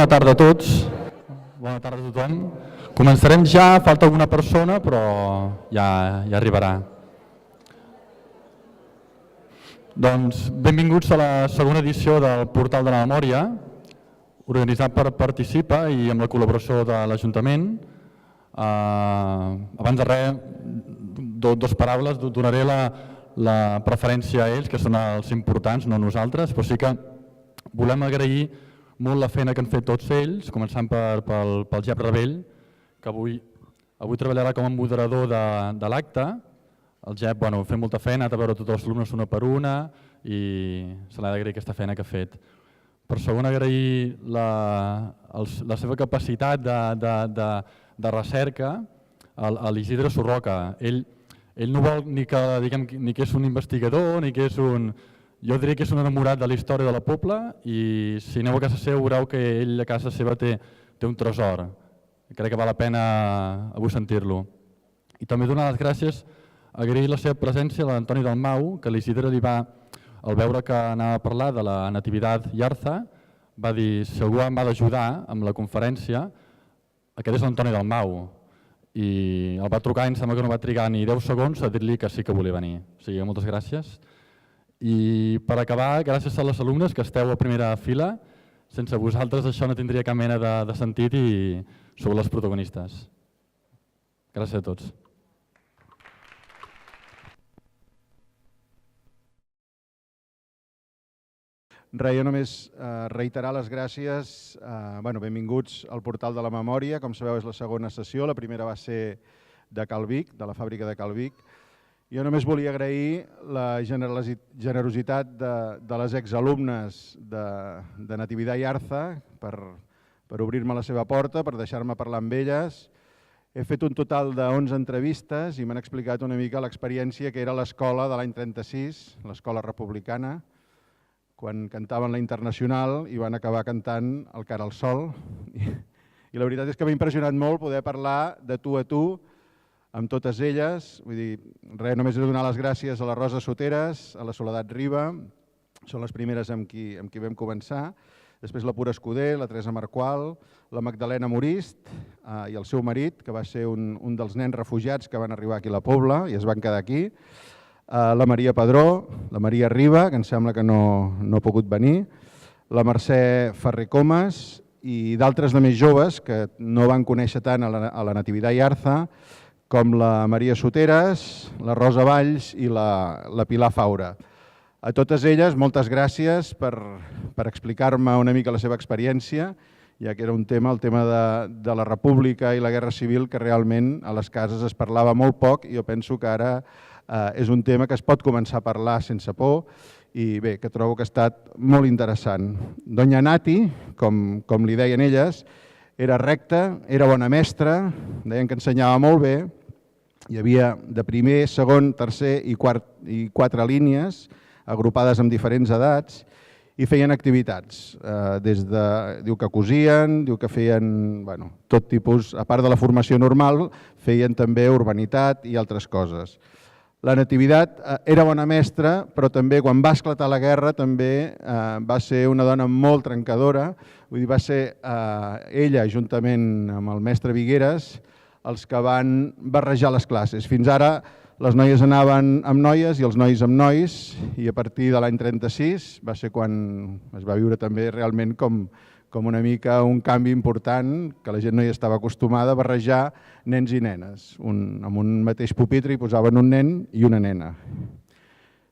tarda a tots. Bona tarda a tothom. Començarem ja, falta alguna persona, però ja arribarà. Doncs benvinguts a la segona edició del Portal de la Memòria, organitzat per Participa i amb la col·laboració de l'Ajuntament. Abans de res, dos paraules, donaré la preferència a ells, que són els importants, no nosaltres, però sí que volem agrair molt la feina que han fet tots ells, començant pel Jep Rebell, que avui treballarà com a moderador de l'acte. El Jep ha fet molta feina, ha anat a veure tots els alumnes una per una i se l'ha d'agrair aquesta feina que ha fet. Per segon, agrair la seva capacitat de recerca a l'Isidre Surroca. Ell no vol ni que és un investigador, ni que és un... Jo diria que és un enamorat de la història de la Pobla i si aneu a casa seva veureu que ell a casa seva té un tresor. Crec que val la pena avui sentir-lo. I també donar les gràcies, agrair la seva presència a l'Antoni Dalmau, que l'Isidre li va, al veure que anava a parlar de la Natividad Yarza, va dir, si algú em va d'ajudar amb la conferència, aquest és l'Antoni Dalmau. I el va trucar i em sembla que no va trigar ni 10 segons a dir-li que sí que volia venir. O sigui, moltes gràcies. I per acabar, gràcies a les alumnes que esteu a primera fila. Sense vosaltres això no tindria cap mena de sentit i sou les protagonistes. Gràcies a tots. Res, jo només reiterar les gràcies. Benvinguts al Portal de la Memòria. Com sabeu, és la segona sessió. La primera va ser de Calvic, de la fàbrica de Calvic. Jo només volia agrair la generositat de les exalumnes de Natividad Yarza per obrir-me la seva porta, per deixar-me parlar amb elles. He fet un total de 11 entrevistes i m'han explicat una mica l'experiència que era l'escola de l'any 36, l'escola republicana, quan cantaven la Internacional i van acabar cantant el Cara al Sol. I la veritat és que m'ha impressionat molt poder parlar de tu a tu amb totes elles. Vull dir, res, només he de donar les gràcies a la Rosa Soteres, a la Soledat Riba, són les primeres amb qui vam començar. Després la Pura Escuder, la Teresa Marqual, la Magdalena Morist i el seu marit, que va ser un dels nens refugiats que van arribar aquí a la Pobla i es van quedar aquí. La Maria Padró, la Maria Riba, que em sembla que no ha pogut venir, la Mercè Ferrer Comas i d'altres de més joves que no van conèixer tant a la Natividad Yarza, com la Maria Soteres, la Rosa Valls i la Pilar Faura. A totes elles, moltes gràcies per explicar-me una mica la seva experiència, ja que era un tema, el tema de la República i la Guerra Civil, que realment a les cases es parlava molt poc i jo penso que ara és un tema que es pot començar a parlar sense por i bé, que trobo que ha estat molt interessant. Doña Nati, com li deien elles, era recta, era bona mestra, deien que ensenyava molt bé. Hi havia de primer, segon, tercer i quatre línies, agrupades amb diferents edats, i feien activitats. Diu que cosien, diu que feien tot tipus, a part de la formació normal, feien també urbanitat i altres coses. La Natividad era bona mestra, però també quan va esclatar la guerra també va ser una dona molt trencadora. Vull dir, va ser ella, juntament amb el mestre Vigueres, els que van barrejar les classes. Fins ara les noies anaven amb noies i els nois amb nois i a partir de l'any 36 va ser quan es va viure també realment com una mica un canvi important, que la gent no hi estava acostumada a barrejar nens i nenes. Amb un mateix pupitre hi posaven un nen i una nena.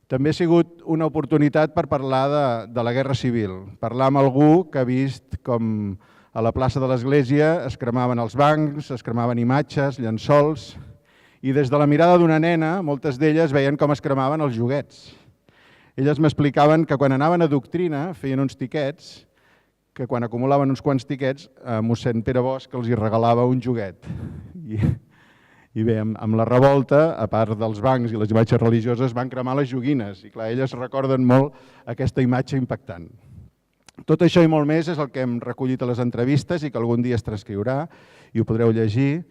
També ha sigut una oportunitat per parlar de la Guerra Civil, parlar amb algú que ha vist com a la plaça de l'Església es cremaven els bancs, es cremaven imatges, llençols, i des de la mirada d'una nena, moltes d'elles veien com es cremaven els joguets. Elles m'explicaven que quan anaven a doctrina feien uns tiquets, que quan acumulaven uns quants tiquets, mossèn Pere Bosch els hi regalava un joguet. I bé, amb la revolta, a part dels bancs i les imatges religioses, van cremar les joguines. I clar, elles recorden molt aquesta imatge impactant. Tot això i molt més és el que hem recollit a les entrevistes i que algun dia es transcriurà i ho podreu llegir.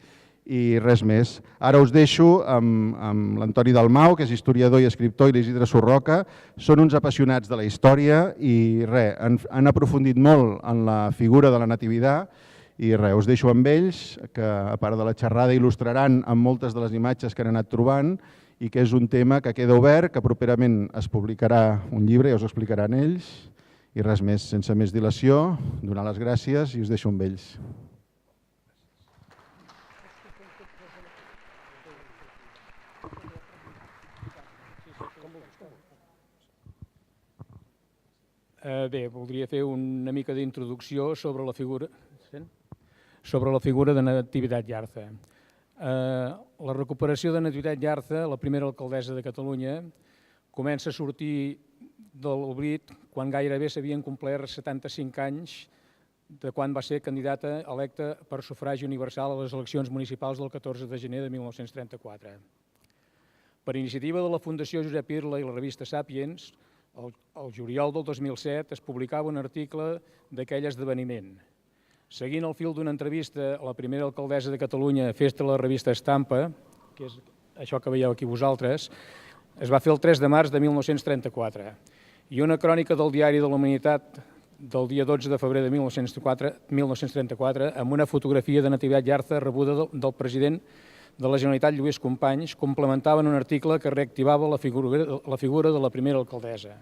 i res més. Ara us deixo amb l'Antoni Dalmau, que és historiador i escriptor, i l'Isidre Surroca. Són uns apassionats de la història i res, han aprofundit molt en la figura de la Natividad i res, us deixo amb ells, que a part de la xerrada il·lustraran amb moltes de les imatges que han anat trobant i que és un tema que queda obert, que properament es publicarà un llibre i us ho explicaran ells. I res més, sense més dilació, donar les gràcies i us deixo amb ells. Bé, voldria fer una mica d'introducció sobre la figura de Natividad Yarza. La recuperació de Natividad Yarza, la primera alcaldessa de Catalunya, comença a sortir de l'oblit quan gairebé s'havien complert 75 anys de quan va ser candidata electa per sufragi universal a les eleccions municipals del 14 de gener de 1934. Per iniciativa de la Fundació Josep Irla i la revista Sàpiens, el juliol del 2007 es publicava un article d'aquell esdeveniment. Seguint el fil d'una entrevista a la primera alcaldessa de Catalunya feta a la revista Estampa, que és això que veieu aquí vosaltres, es va fer el 3 de març de 1934, i una crònica del Diari de la Humanitat del dia 12 de febrer de 1934 amb una fotografia de Natividad Yarza rebuda del president de la Generalitat, Lluís Companys, complementaven un article que reactivava la figura de la primera alcaldessa.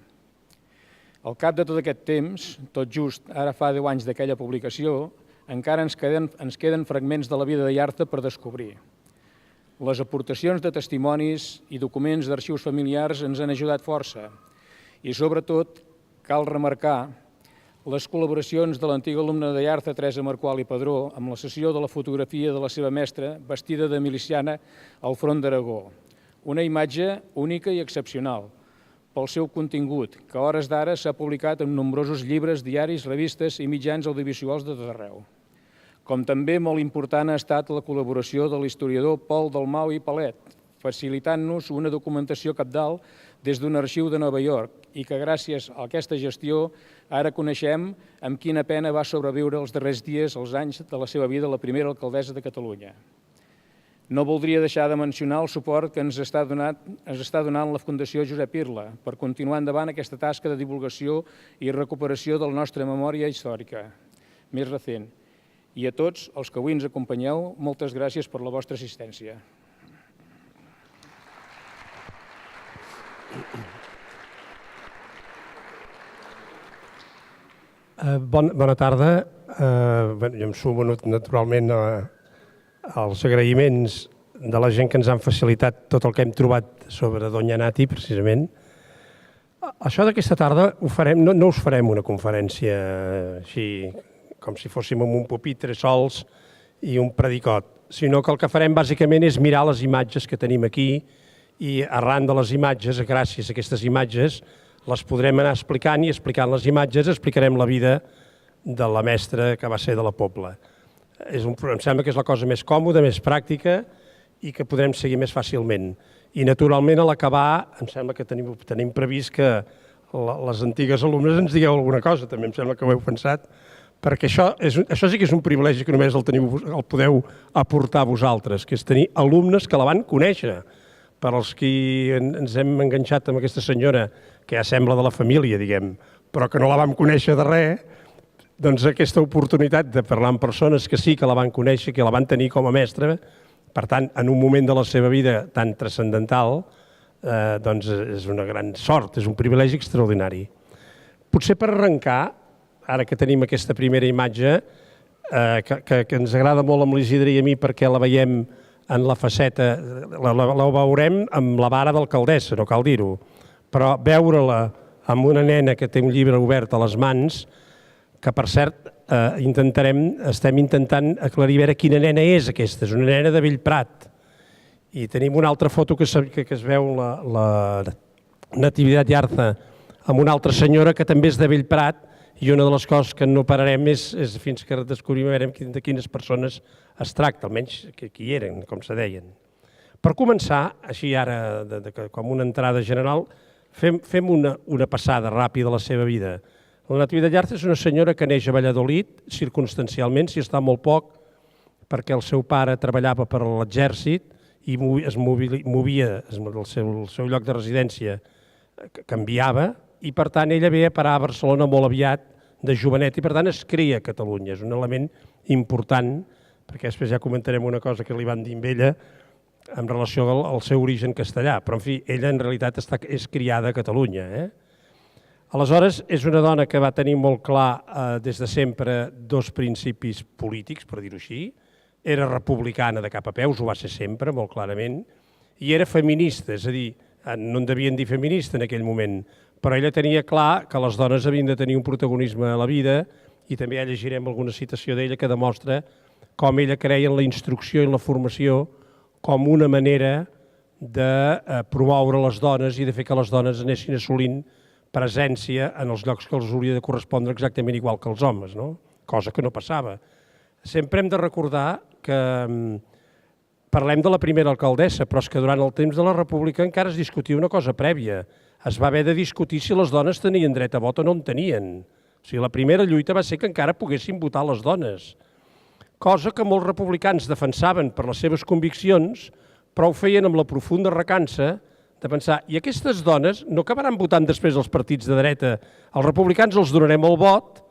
Al cap de tot aquest temps, tot just ara fa 10 anys d'aquella publicació, encara ens queden fragments de la vida de Yarza per descobrir. Les aportacions de testimonis i documents d'arxius familiars ens han ajudat força i, sobretot, cal remarcar les col·laboracions de l'antiga alumna de Yarza, Teresa Marqual i Padró, amb la sessió de la fotografia de la seva mestra vestida de miliciana al front d'Aragó. Una imatge única i excepcional pel seu contingut, que a hores d'ara s'ha publicat en nombrosos llibres, diaris, revistes i mitjans audiovisuals de tot arreu. Com també molt important ha estat la col·laboració de l'historiador Pol Dalmau i Palet, facilitant-nos una documentació cabdal des d'un arxiu de Nova York i que gràcies a aquesta gestió ara coneixem amb quina pena va sobreviure els darrers dies, els anys de la seva vida, la primera alcaldessa de Catalunya. No voldria deixar de mencionar el suport que ens està donant la Fundació Josep Irla per continuar endavant aquesta tasca de divulgació i recuperació de la nostra memòria històrica més recent. I a tots els que avui ens acompanyeu, moltes gràcies per la vostra assistència. Bona tarda. Jo em sumo naturalment als agraïments de la gent que ens han facilitat tot el que hem trobat sobre Doña Nati, precisament. Això d'aquesta tarda ho farem, no us farem una conferència així com si fóssim en un pupitre sols i un predicot, sinó que el que farem bàsicament és mirar les imatges que tenim aquí i arran de les imatges, gràcies a aquestes imatges, les podrem anar explicant i explicant les imatges explicarem la vida de la mestra que va ser de la Pobla. Em sembla que és la cosa més còmoda, més pràctica i que podrem seguir més fàcilment. I naturalment a l'acabar em sembla que tenim previst que les antigues alumnes ens digueu alguna cosa, també em sembla que ho heu pensat, perquè això sí que és un privilegi que només el podeu aportar vosaltres, que és tenir alumnes que la van conèixer. Per als qui ens hem enganxat amb aquesta senyora, que ja sembla de la família, diguem, però que no la vam conèixer de res, doncs aquesta oportunitat de parlar amb persones que sí que la van conèixer, que la van tenir com a mestra, per tant, en un moment de la seva vida tan transcendental, doncs és una gran sort, és un privilegi extraordinari. Potser per arrencar, ara que tenim aquesta primera imatge, que ens agrada molt amb l'Isidre i a mi perquè la veiem en la faceta, la veurem amb la vara d'alcaldessa, no cal dir-ho, però veure-la amb una nena que té un llibre obert a les mans, que per cert estem intentant aclarir a veure quina nena és aquesta, és una nena de Bellprat. I tenim una altra foto que es veu la Natividad Yarza amb una altra senyora que també és de Bellprat i una de les coses que no pararem és fins que descobrim de quines persones es tracta, almenys qui eren, com se deien. Per començar, així ara, com una entrada general, fem una passada ràpida de la seva vida. La Natividad Yarza és una senyora que neix a Valladolid, circumstancialment, si està molt poc, perquè el seu pare treballava per l'exèrcit i es movia, el seu lloc de residència canviava, i per tant ella ve a parar a Barcelona molt aviat de jovenet, i per tant es cria a Catalunya. És un element important, perquè després ja comentarem una cosa que li van dir amb ella en relació al seu origen castellà, però en fi, ella en realitat és criada a Catalunya. Aleshores, és una dona que va tenir molt clar des de sempre dos principis polítics, per dir-ho així. Era republicana de cap a peus, ho va ser sempre, molt clarament, i era feminista, és a dir, no en devien dir feminista en aquell moment, però ella tenia clar que les dones havien de tenir un protagonisme a la vida, i també ja llegirem alguna citació d'ella que demostra com ella creia en la instrucció i en la formació com una manera de promoure les dones i de fer que les dones anessin assolint presència en els llocs que els hauria de correspondre exactament igual que els homes, cosa que no passava. Sempre hem de recordar que parlem de la primera alcaldessa, però és que durant el temps de la República encara es discutia una cosa prèvia. Es va haver de discutir si les dones tenien dret a vot o no en tenien. O sigui, la primera lluita va ser que encara poguessin votar les dones, cosa que molts republicans defensaven per les seves conviccions, però ho feien amb la profunda recança de pensar, i aquestes dones no acabaran votant després els partits de dreta, els republicans els donarem el vot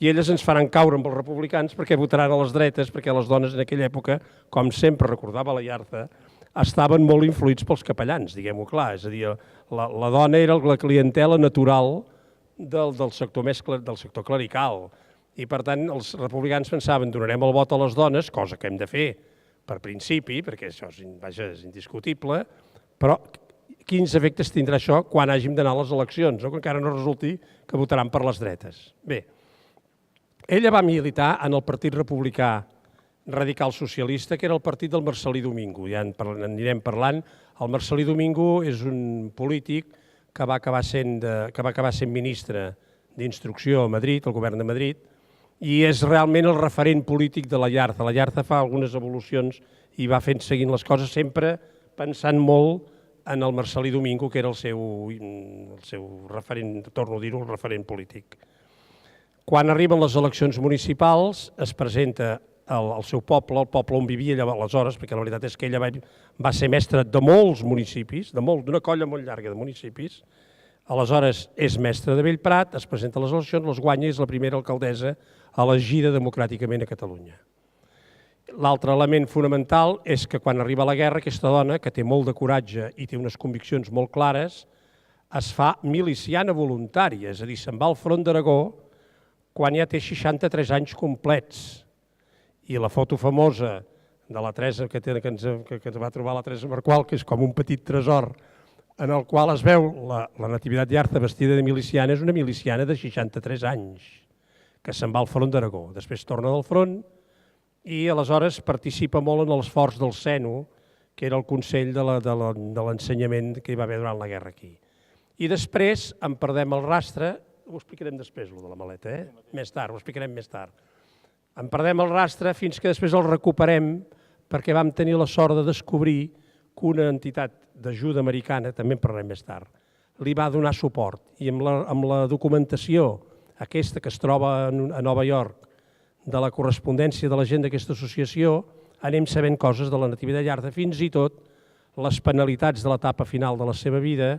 i elles ens faran caure amb els republicans perquè votaran a les dretes, perquè les dones en aquella època, com sempre recordava la Iarza, estaven molt influïts pels capellans, diguem-ho clar, és a dir, la dona era la clientela natural del sector clerical, i per tant els republicans pensaven donarem el vot a les dones, cosa que hem de fer per principi, perquè això és indiscutible, però quins efectes tindrà això quan hàgim d'anar a les eleccions, que encara no resulti que votaran per les dretes. Bé, ella va militar en el Partit Republicà Radical Socialista, que era el partit del Marcel·lí Domingo, ja en anirem parlant. El Marcel·lí Domingo és un polític que va acabar sent ministre d'Instrucció a Madrid, al govern de Madrid, i és realment el referent polític de la Iarza. La Iarza fa algunes evolucions i va fent seguint les coses, sempre pensant molt en el Marcel·lí Domingo, que era el seu referent, torno a dir-ho, el referent polític. Quan arriben les eleccions municipals, es presenta al seu poble, el poble on vivia aleshores, perquè la veritat és que ella va ser mestra de molts municipis, d'una colla molt llarga de municipis. Aleshores és mestra de Bellprat, es presenta a les eleccions, les guanya i és la primera alcaldessa elegida democràticament a Catalunya. L'altre element fonamental és que quan arriba la guerra, aquesta dona, que té molt de coratge i té unes conviccions molt clares, es fa miliciana voluntària, és a dir, se'n va al front d'Aragó quan ja té 63 anys complets. I la foto famosa de la Teresa que va trobar la Teresa Marqual, que és com un petit tresor, en el qual es veu la Natividad Yarza vestida de miliciana, és una miliciana de 63 anys, que se'n va al front d'Aragó. Després torna del front i aleshores participa molt en l'esforç del Seno, que era el Consell de l'Ensenyament que hi va haver durant la guerra aquí. I després en perdem el rastre, ho explicarem després, el de la maleta, més tard, ho explicarem més tard. En perdem el rastre fins que després el recuperem perquè vam tenir la sort de descobrir que una entitat d'ajuda americana, també en parlarem més tard, li va donar suport i amb la documentació aquesta que es troba a Nova York de la correspondència de la gent d'aquesta associació anem sabent coses de la Natividad Yarza, fins i tot les penalitats de l'etapa final de la seva vida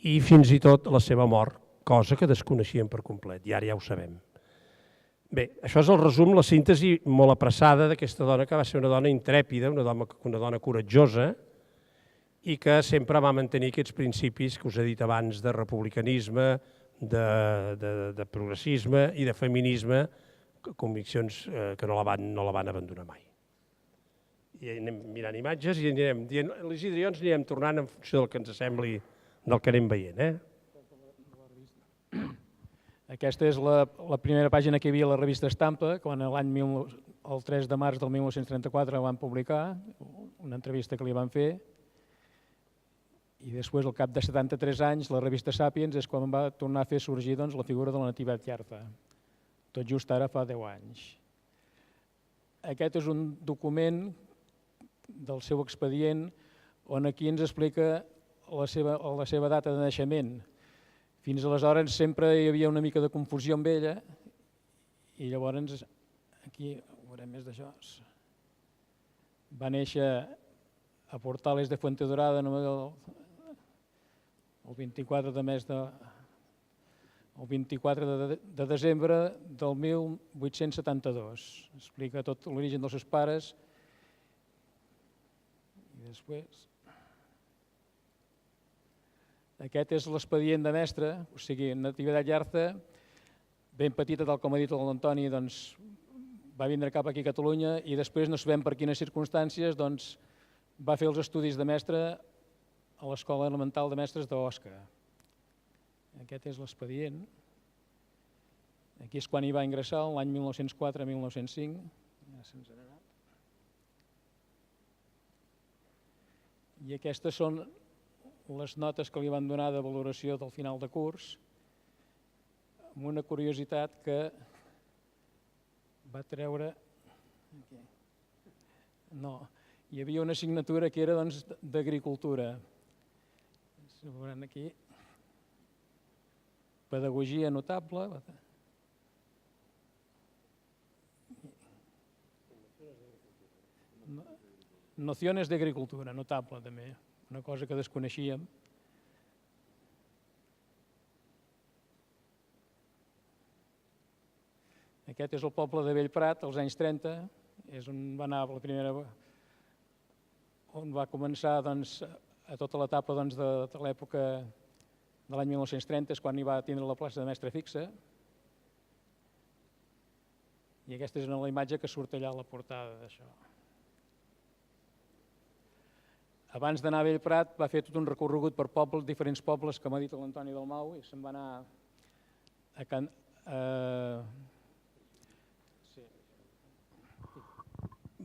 i fins i tot la seva mort, cosa que desconeixíem per complet i ara ja ho sabem. Bé, això és el resum, la síntesi molt apressada d'aquesta dona que va ser una dona intrèpida, una dona coratjosa i que sempre va mantenir aquests principis que us he dit abans de republicanisme, de progressisme i de feminisme, conviccions que no la van abandonar mai. I anem mirant imatges i anirem dient, l'Isidre i jo ens anirem tornant en funció del que ens sembli del que anem veient. Aquesta és la primera pàgina que hi havia a la revista Estampa, quan el 3 de març del 1934 van publicar, una entrevista que li van fer, i després, al cap de 73 anys, la revista Sàpiens és quan va tornar a fer sorgir la figura de la Natividad Yarza, tot just ara fa 10 anys. Aquest és un document del seu expedient on aquí ens explica la seva data de naixement. Fins aleshores sempre hi havia una mica de confusió amb ella i llavors aquí ho veurem més d'això. Va néixer a Portales de Fuentedrada el 24 de desembre del 1872. Explica tot l'origen dels seus pares. I després... Aquest és l'expedient de mestre, o sigui, Natividad Yarza, ben petita, tal com ha dit l'Antoni, doncs, va vindre cap aquí a Catalunya i després, no sabem per quines circumstàncies, doncs, va fer els estudis de mestre a l'Escola Elemental de Mestres d'Osca. Aquest és l'expedient. Aquí és quan hi va ingressar, l'any 1904-1905. Ja se'ns n'ha anat. I aquestes són les notes que li van donar de valoració del final de curs, amb una curiositat que va treure... No, hi havia una assignatura que era d'agricultura. Si ho veuran aquí. Pedagogia notable. Nociones d'agricultura, notable també. Una cosa que desconeixíem. Aquest és el poble de Bellprat, als anys 30, és on va anar la primera... on va començar a tota l'etapa de l'època de l'any 1930, és quan hi va tindre la plaça de mestre fixa. I aquesta és la imatge que surt allà a la portada d'això. Abans d'anar a Bellprat va fer tot un recorregut per pobles, diferents pobles, com ha dit l'Antoni Dalmau, i se'n va anar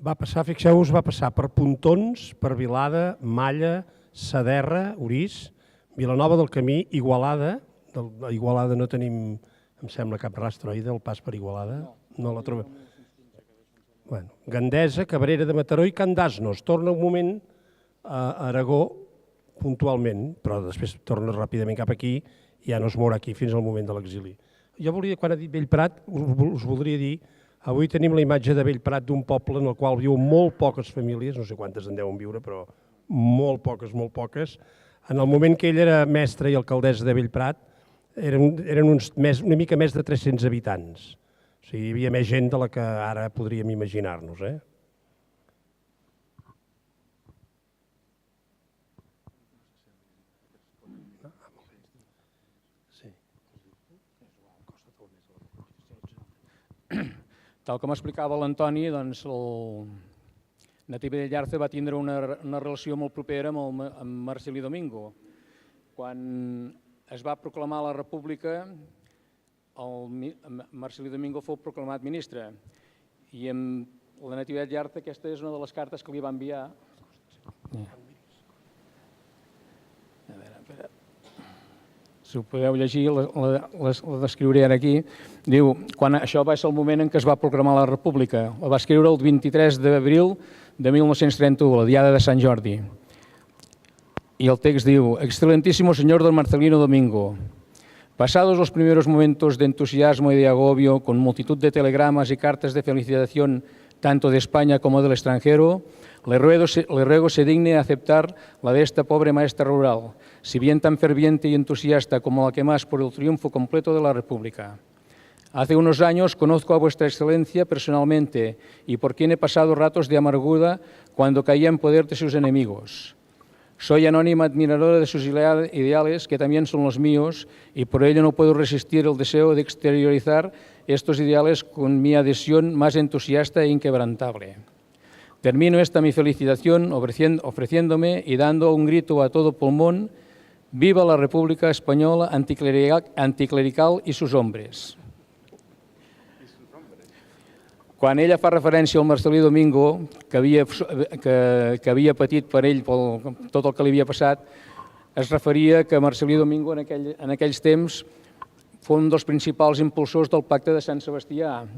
Va passar, fixeu-vos, va passar per Pontons, per Vilada, Malla, Saderra, Orís, Vilanova del Camí, Igualada. A Igualada no tenim, em sembla, cap rastre, oi, del pas per Igualada? No la trobem. Gandesa, Cabrera de Mataró i Can d'Asnos. Torna un moment a Aragó puntualment, però després torna ràpidament cap aquí i ja no es mourà aquí fins al moment de l'exili. Jo volia, quan ha dit Bellprat, us voldria dir, avui tenim la imatge de Bellprat d'un poble en el qual viuen molt poques famílies, no sé quantes en deuen viure, però molt poques, molt poques. En el moment que ell era mestre i alcaldessa de Bellprat, eren una mica més de 300 habitants. O sigui, hi havia més gent de la que ara podríem imaginar-nos, Tal com explicava l'Antoni, doncs Natividad Yarza va tindre una relació molt propera amb Marcelí Domingo. Quan es va proclamar la República, Marcelí Domingo fou proclamat ministre i amb la Natividad Yarza aquesta és una de les cartes que li va enviar. Si ho podeu llegir, la descriuré ara aquí. Diu, quan això va ser el moment en què es va proclamar la República. La va escriure el 23 d'abril de 1931, la diada de Sant Jordi. Y el text diu, excelentísimo señor don Marcelino Domingo, pasados los primeros momentos de entusiasmo y de agobio, con multitud de telegramas y cartas de felicitación tanto de España como del extranjero, le ruego se digne aceptar la de esta pobre maestra rural, si bien tan ferviente y entusiasta como la que más por el triunfo completo de la República. Hace unos años conozco a vuestra excelencia personalmente y por quien he pasado ratos de amargura cuando caía en poder de sus enemigos. Soy anónima admiradora de sus ideales, que también son los míos, y por ello no puedo resistir el deseo de exteriorizar estos ideales con mi adhesión más entusiasta e inquebrantable. Termino esta mi felicitación ofreciéndome y dando un grito a todo pulmón: ¡viva la República Española anticlerical y sus hombres! Quan ella fa referència al Marcelí Domingo, que havia patit per ell tot el que li havia passat, es referia que Marcelí Domingo en aquells temps fou un dels principals impulsors del Pacte de Sant Sebastià.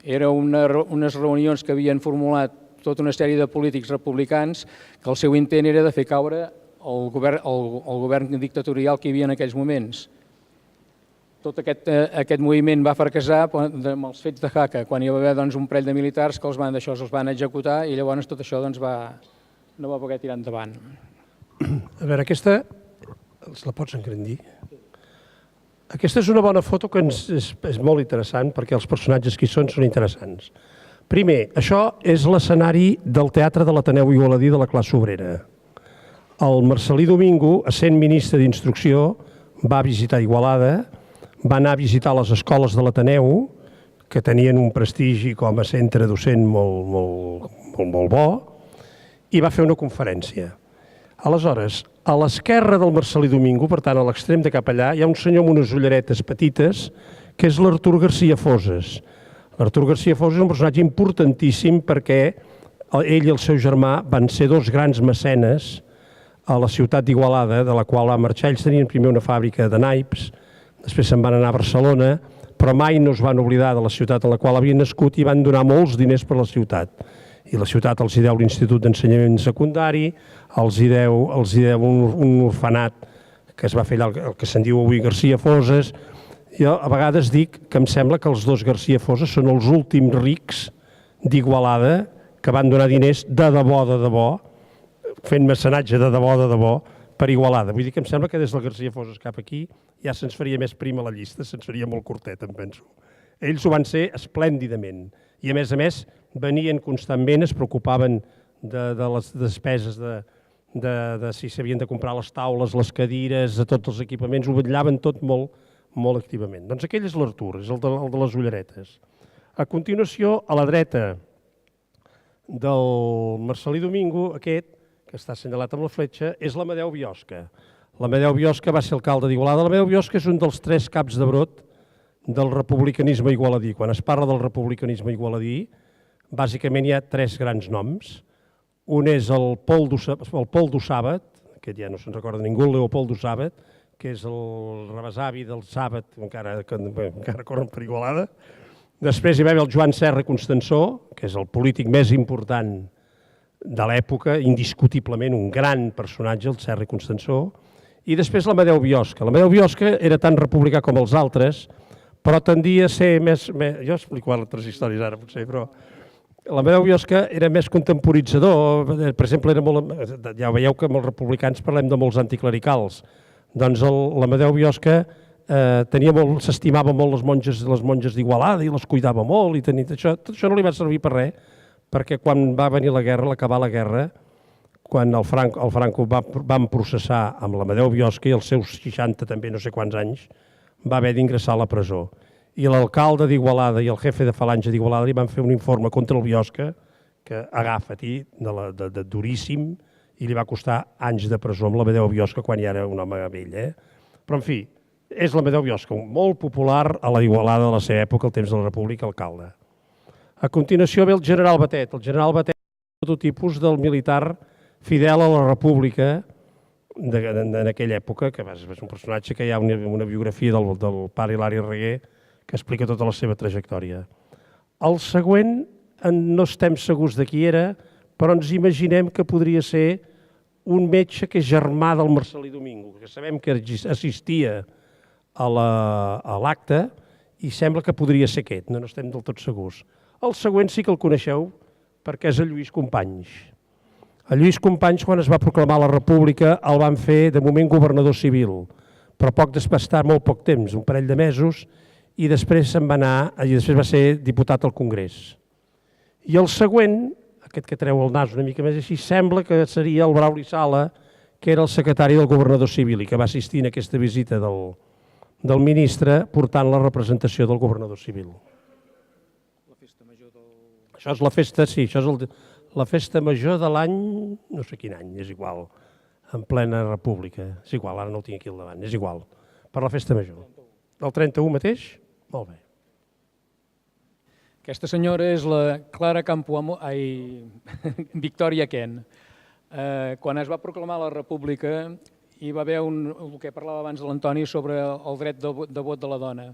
Eren unes reunions que havien formulat tota una sèrie de polítics republicans que el seu intent era de fer caure el govern dictatorial que hi havia en aquells moments. tot aquest moviment va fracassar amb els fets de Jaca, quan hi va haver un parell de militars que els van executar i llavors tot això no va poder tirar endavant. A veure, aquesta... Els la pots engrandir? Aquesta és una bona foto que és molt interessant perquè els personatges que hi són interessants. Primer, això és l'escenari del Teatre de l'Ateneu Igualadí de la classe obrera. El Marcel·lí Domingo, essent ministre d'Instrucció, va visitar Igualada, va anar a visitar les escoles de l'Ateneu, que tenien un prestigi com a centre docent molt bo, i va fer una conferència. Aleshores, a l'esquerra del Marcel·lí Domingo, per tant, a l'extrem de cap allà, hi ha un senyor amb unes ulleretes petites, que és l'Artur García Foses. L'Artur García Foses és un personatge importantíssim perquè ell i el seu germà van ser dos grans mecenes a la ciutat d'Igualada, de la qual va marxar. Ells tenien primer una fàbrica de naips, després se'n van anar a Barcelona, però mai no es van oblidar de la ciutat en la qual havien nascut i van donar molts diners per la ciutat. I la ciutat els hi deu l'Institut d'Ensenyament Secundari, els hi deu un orfenat que es va fer allà, el que se'n diu avui García Foses. Jo a vegades dic que em sembla que els dos García Foses són els últims rics d'Igualada que van donar diners de debò, fent mecenatge de debò, per Igualada. Vull dir que em sembla que des del García Foses cap aquí ja se'ns faria més prim a la llista, se'ns faria molt curtet, em penso. Ells ho van ser esplèndidament. I a més, venien constantment, es preocupaven de les despeses, de si s'havien de comprar les taules, les cadires, de tots els equipaments, ho vetllaven tot molt activament. Doncs aquell és l'Artur, és el de les ulleretes. A continuació, a la dreta del Marcel·lí Domingo, aquest, que està assenyalat amb la fletxa, és l'Amadeu Biosca. L'Amadeu Biosca va ser alcalde d'Igualada. L'Amadeu Biosca és un dels 3 caps de brot del republicanisme igualadí. Quan es parla del republicanisme igualadí, bàsicament hi ha 3 grans noms. Un és el Pol d'Ossàbat, que ja no se'n recorda ningú, el Leopold d'Ossàbat, que és el rebesavi del Sàbat, encara corren per Igualada. Després hi va haver el Joan Serra Constansó, que és el polític més important de l'època, indiscutiblement un gran personatge, el Serra Constansó. I després l'Amadeu Biosca. L'Amadeu Biosca era tan republicà com els altres, però tendia a ser més... Jo explico altres històries ara, potser, però... L'Amadeu Biosca era més contemporitzador, per exemple, ja veieu que amb els republicans parlem de molts anticlericals. Doncs l'Amadeu Biosca s'estimava molt les monges d'Igualada i les cuidava molt, i tot això no li va servir per res, perquè quan va venir la guerra, l'acabar la guerra, quan el Franco van processar amb l'Amadeu Biosca i els seus 60, també no sé quants anys, va haver d'ingressar a la presó. I l'alcalde d'Igualada i el jefe de falange d'Igualada li van fer un informe contra el Biosca, que agafa-t'hi, de duríssim, i li va costar anys de presó amb l'Amadeu Biosca quan ja era un home vell. Però, en fi, és l'Amadeu Biosca, molt popular a la Igualada de la seva època, al temps de la República, alcalde. A continuació ve el general Batet. El general Batet és un prototipus del militar fidel a la República en aquella època, que és un personatge que hi ha una biografia del pare Hilari Reguer que explica tota la seva trajectòria. El següent, no estem segurs de qui era, però ens imaginem que podria ser un metge que és germà del Marcel·lí Domingo, que sabem que assistia a l'acte i sembla que podria ser aquest, no estem del tot segurs. El següent sí que el coneixeu perquè és el Lluís Companys. El Lluís Companys, quan es va proclamar la República, el van fer de moment governador civil, però va estar molt poc temps, un parell de mesos, i després se'n va anar, i després va ser diputat al Congrés. I el següent, aquest que treu el nas una mica més així, sembla que seria el Brauli Sala, que era el secretari del governador civil i que va assistir en aquesta visita del ministre portant la representació del governador civil. Això és la festa, sí, això és la festa major de l'any, no sé quin any, és igual, en plena república. És igual, ara no el tinc aquí al davant, és igual, per la festa major. Del 31 mateix? Molt bé. Aquesta senyora és la Clara Victòria Kent. Quan es va proclamar la república hi va haver el que parlava abans de l'Antoni sobre el dret de vot de la dona.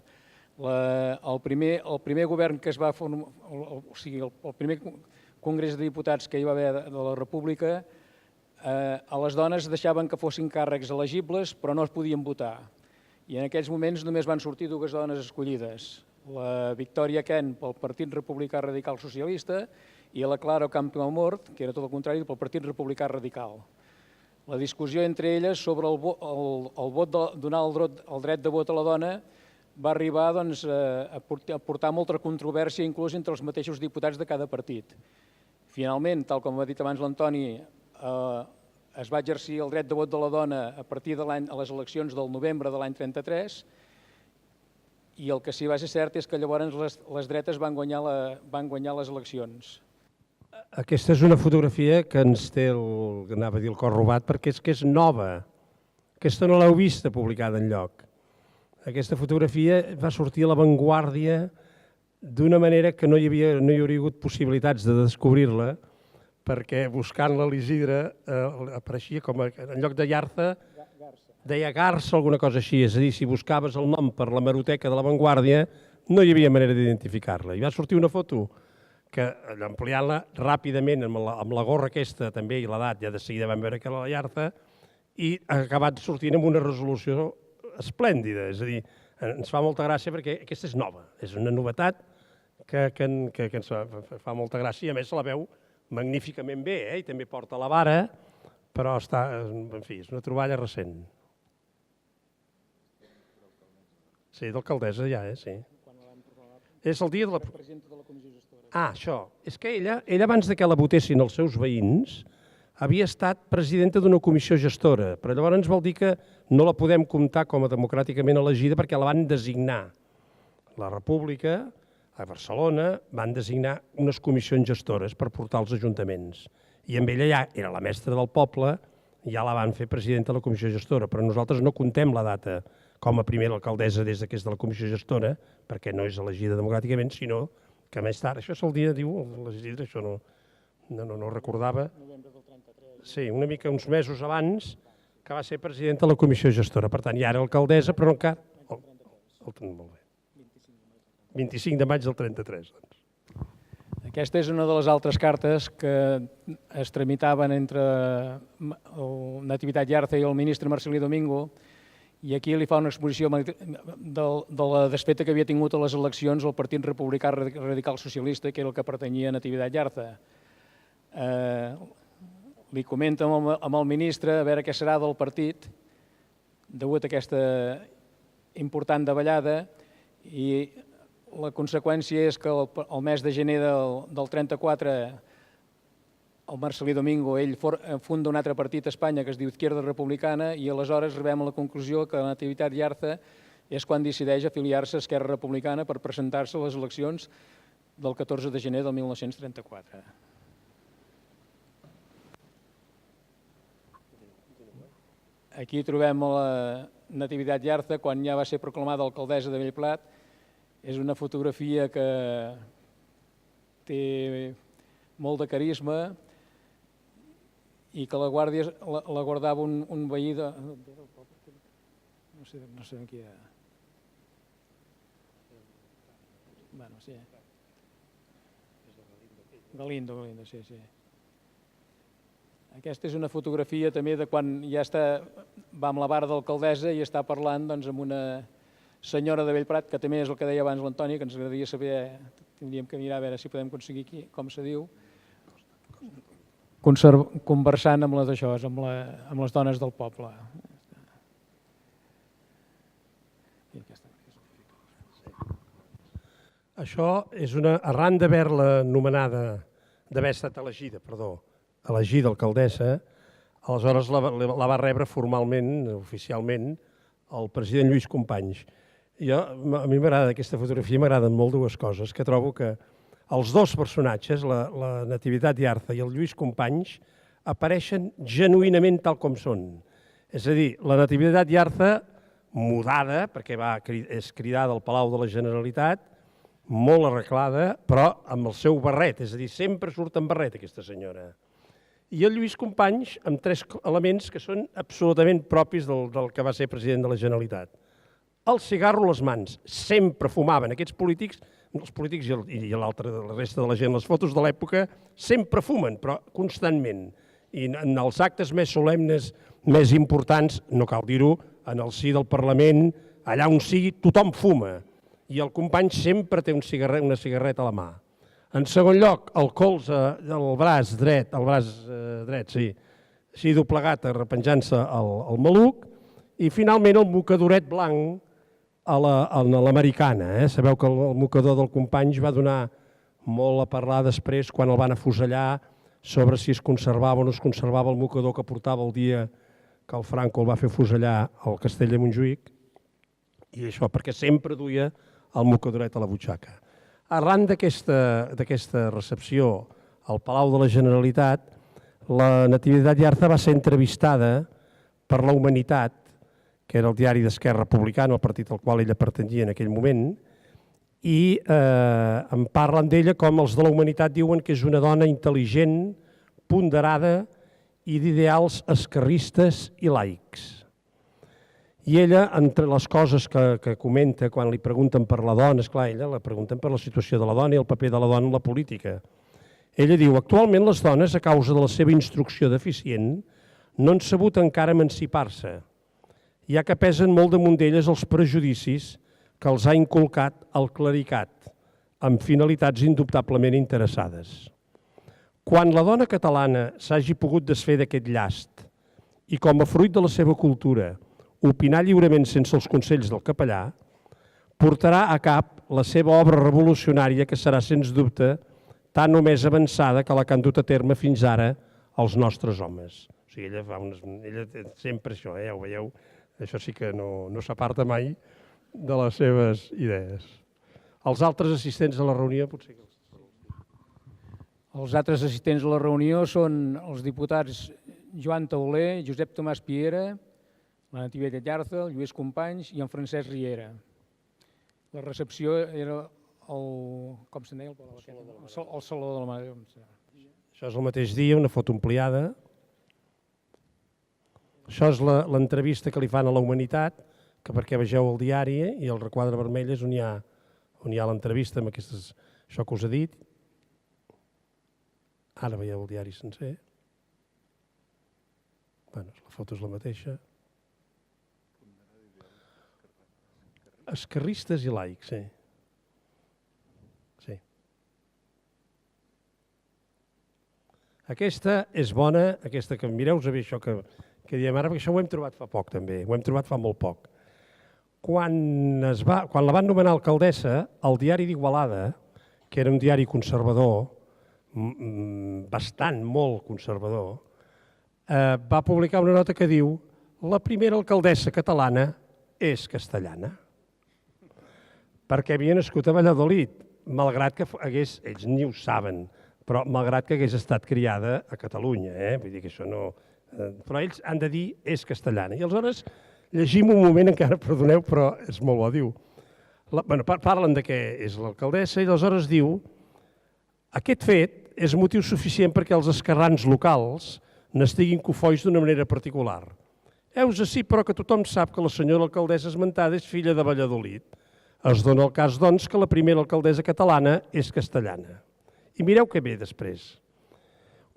El primer govern que es va formar, o sigui, el primer congrés de diputats que hi va haver de la república, a les dones deixaven que fossin càrrecs elegibles però no es podien votar. i en aquells moments només van sortir dues dones escollides, la Victòria Kent pel Partit Republicà Radical Socialista i la Clara Campoamor, que era tot el contrari, pel Partit Republicà Radical. La discussió entre elles sobre donar el dret de vot a la dona va arribar a portar molta controvèrsia inclús entre els mateixos diputats de cada partit. Finalment, tal com ha dit abans l'Antoni, es va exercir el dret de vot de la dona a partir de les eleccions del novembre de l'any 33 i el que sí va ser cert és que llavors les dretes van guanyar les eleccions. Aquesta és una fotografia que ens té, anava a dir, el cor robat, perquè és que és nova. Aquesta no l'heu vista publicada enlloc. Aquesta fotografia va sortir a l'avantguàrdia d'una manera que no hi hauria hagut possibilitats de descobrir-la, perquè buscant-la a l'Isidre apareixia com en lloc de Llarza, deia Garça o alguna cosa així. És a dir, si buscaves el nom per l'hemeroteca de l'avantguàrdia no hi havia manera d'identificar-la. I va sortir una foto que, ampliant-la ràpidament amb la gorra aquesta també i l'edat, ja de seguida vam veure que era la Llarza, i ha acabat sortint amb una resolució esplèndida. És a dir, ens fa molta gràcia perquè aquesta és nova, és una novetat que ens fa molta gràcia i a més se la veu magníficament bé, i també porta la vara, però està, en fi, és una troballa recent. Sí, d'alcaldessa ja, sí. És el dia de la... això. És que ella abans que la votessin els seus veïns, havia estat presidenta d'una comissió gestora, però llavors vol dir que no la podem comptar com a democràticament elegida perquè la van designar. La República, a Barcelona, van designar unes comissions gestores per portar als ajuntaments. I amb ella ja era la mestra del poble, ja la van fer presidenta de la comissió gestora, però nosaltres no contem la data com a primera alcaldessa des que és de la comissió gestora, perquè no és elegida democràticament, sinó que més tard, això és el dia, diu l'Isidre, això no recordava. Sí, una mica uns mesos abans que va ser presidenta de la comissió gestora. Per tant, ja era alcaldessa, però encara... Molt bé. 25 de maig del 33. Aquesta és una de les altres cartes que es tramitaven entre Nativitat Llarza i el ministre Marcelí Domingo, i aquí li fa una exposició de la desfeta que havia tingut a les eleccions el Partit Republicà Radical Socialista, que era el que pertanyia a Nativitat Llarza. Li comenta amb el ministre a veure què serà del partit, degut a aquesta important davallada, i la conseqüència és que el mes de gener del 34 el Marcelí Domingo, ell funda un altre partit a Espanya que es diu Izquierda Republicana i aleshores arribem a la conclusió que la Nativitat Llarza és quan decideix afiliar-se a Esquerra Republicana per presentar-se a les eleccions del 14 de gener del 1934. Aquí trobem la Nativitat Llarza quan ja va ser proclamada alcaldessa de Bellprat. És una fotografia que té molt de carisma i que la guardava un veí de... No sé qui era. Bueno, sí. Galindo, sí. Aquesta és una fotografia també de quan ja va amb la vara d'alcaldessa i està parlant amb una senyora de Bellprat, que també és el que deia abans l'Antoni, que ens agradaria saber, tindríem que mirar a veure si podem aconseguir aquí, com se diu, conversant amb les dones del poble. Això és una... Arran d'haver-la nomenada, d'haver estat elegida alcaldessa, aleshores la va rebre formalment, oficialment, el president Lluís Companys. A mi m'agrada aquesta fotografia, m'agraden molt dues coses, que trobo que els dos personatges, la Nativitat Llarza i el Lluís Companys, apareixen genuïnament tal com són. És a dir, la Nativitat Llarza, mudada, perquè és cridada al Palau de la Generalitat, molt arreglada, però amb el seu barret, és a dir, sempre surt amb barret aquesta senyora. I el Lluís Companys amb tres elements que són absolutament propis del que va ser president de la Generalitat. El cigarro a les mans, sempre fumaven. Aquests polítics, els polítics i la resta de la gent, les fotos de l'època, sempre fumen, però constantment. I en els actes més solemnes, més importants, no cal dir-ho, en el si del Parlament, allà on sigui, tothom fuma i el company sempre té una cigarreta a la mà. En segon lloc, el colze del braç dret, sí, així doblegat, arrepenjant-se al maluc, i finalment el mocadoret blanc a l'americana. Sabeu que el mocador del company va donar molt a parlar després quan el van afusellar sobre si es conservava o no es conservava el mocador que portava el dia que el Franco el va fer fusellar al castell de Montjuïc, i això perquè sempre duia el mocadoret a la butxaca. Arran d'aquesta recepció al Palau de la Generalitat, la Natividad Yarza va ser entrevistada per La Humanitat, que era el diari d'Esquerra Republicana, el partit al qual ella pertanyia en aquell moment, i en parlen d'ella com els de La Humanitat diuen que és una dona intel·ligent, ponderada i d'ideals esquerristes i laics. I ella, entre les coses que comenta quan li pregunten per la dona, esclar, ella la pregunten per la situació de la dona i el paper de la dona en la política. Ella diu, actualment les dones, a causa de la seva instrucció deficient, no han sabut encara emancipar-se, ja que pesen molt damunt d'elles els prejudicis que els ha inculcat el clericat, amb finalitats indubtablement interessades. Quan la dona catalana s'hagi pogut desfer d'aquest llast i com a fruit de la seva cultura opinar lliurement sense els consells del capellà, portarà a cap la seva obra revolucionària que serà, sens dubte, tan o més avançada que la que han dut a terme fins ara els nostres homes. O sigui, ella té sempre això, ja ho veieu, això sí que no s'aparta mai de les seves idees. Els altres assistents a la reunió potser que... Els altres assistents a la reunió són els diputats Joan Tauler, Josep Tomàs Piera, la Natividad Yarza, el Lluís Companys i en Francesc Riera. La recepció era com se'n deia? El Saló de la Mare. Això és el mateix dia, una foto ampliada. Això és l'entrevista que li fan a La Humanitat, que perquè vegeu el diari i el requadre vermell és on hi ha l'entrevista amb això que us he dit. Ara veieu el diari sencer. Bé, la foto és la mateixa. Esquerristes i laics, sí. Sí. Aquesta és bona, aquesta que mireu-vos bé això que diem ara, perquè això ho hem trobat fa poc també, ho hem trobat fa molt poc. Quan la van nomenar alcaldessa, el diari d'Igualada, que era un diari conservador, bastant, molt conservador, va publicar una nota que diu la primera alcaldessa catalana és castellana. Perquè havia nascut a Valladolid, malgrat que ells ni ho saben, però malgrat que hagués estat criada a Catalunya, vull dir que això no... Però ells han de dir és castellana. I aleshores llegim un moment, encara perdoneu, però és molt bo, diu... Parlen de què és l'alcaldessa i aleshores diu aquest fet és motiu suficient perquè els esquerrans locals n'estiguin cofois d'una manera particular. Heus ací, però, que tothom sap que la senyora alcaldessa esmentada és filla de Valladolid. Es dona el cas, doncs, que la primera alcaldessa catalana és castellana. I mireu què ve després.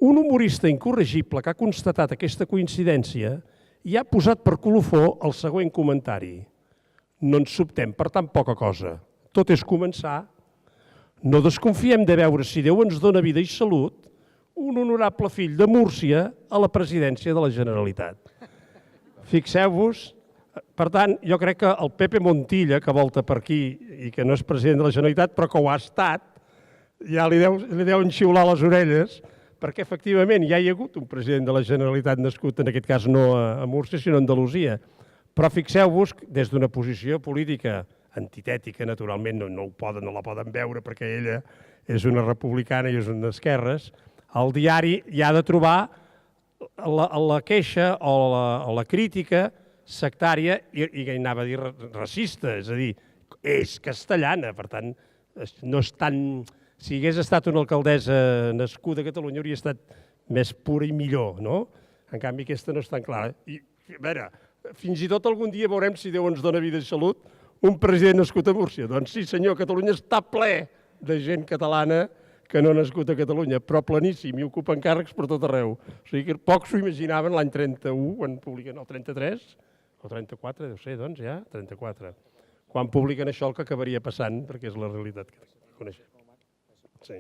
Un humorista incorregible que ha constatat aquesta coincidència i ha posat per colofó el següent comentari. No ens sobtem per tan poca cosa. Tot és començar. No desconfiem de veure si Déu ens dona vida i salut un honorable fill de Múrcia a la presidència de la Generalitat. Fixeu-vos. Per tant, jo crec que el Pepe Montilla, que volta per aquí i que no és president de la Generalitat, però que ho ha estat, ja li deuen xiular les orelles, perquè efectivament ja hi ha hagut un president de la Generalitat nascut, en aquest cas no a Múrcia, sinó a Andalusia. Però fixeu-vos, des d'una posició política antitètica, naturalment no la poden veure perquè ella és una republicana i és una d'esquerres, el diari ja ha de trobar la queixa o la crítica sectària i que anava a dir racista, és a dir, és castellana, per tant, no és tan... Si hagués estat una alcaldessa nascuda a Catalunya hauria estat més pura i millor, no? En canvi, aquesta no és tan clara. I, a veure, fins i tot algun dia veurem si Déu ens dona vida i salut un president nascut a Múrcia. Doncs sí, senyor, Catalunya està ple de gent catalana que no ha nascut a Catalunya, però planíssim, i ocupen càrrecs per tot arreu. O sigui que pocs s'ho imaginaven l'any 31, quan publiquen el 33, O 34, deu ser, doncs, ja? 34. Quan publiquen això el que acabaria passant, perquè és la realitat que coneixem. Sí.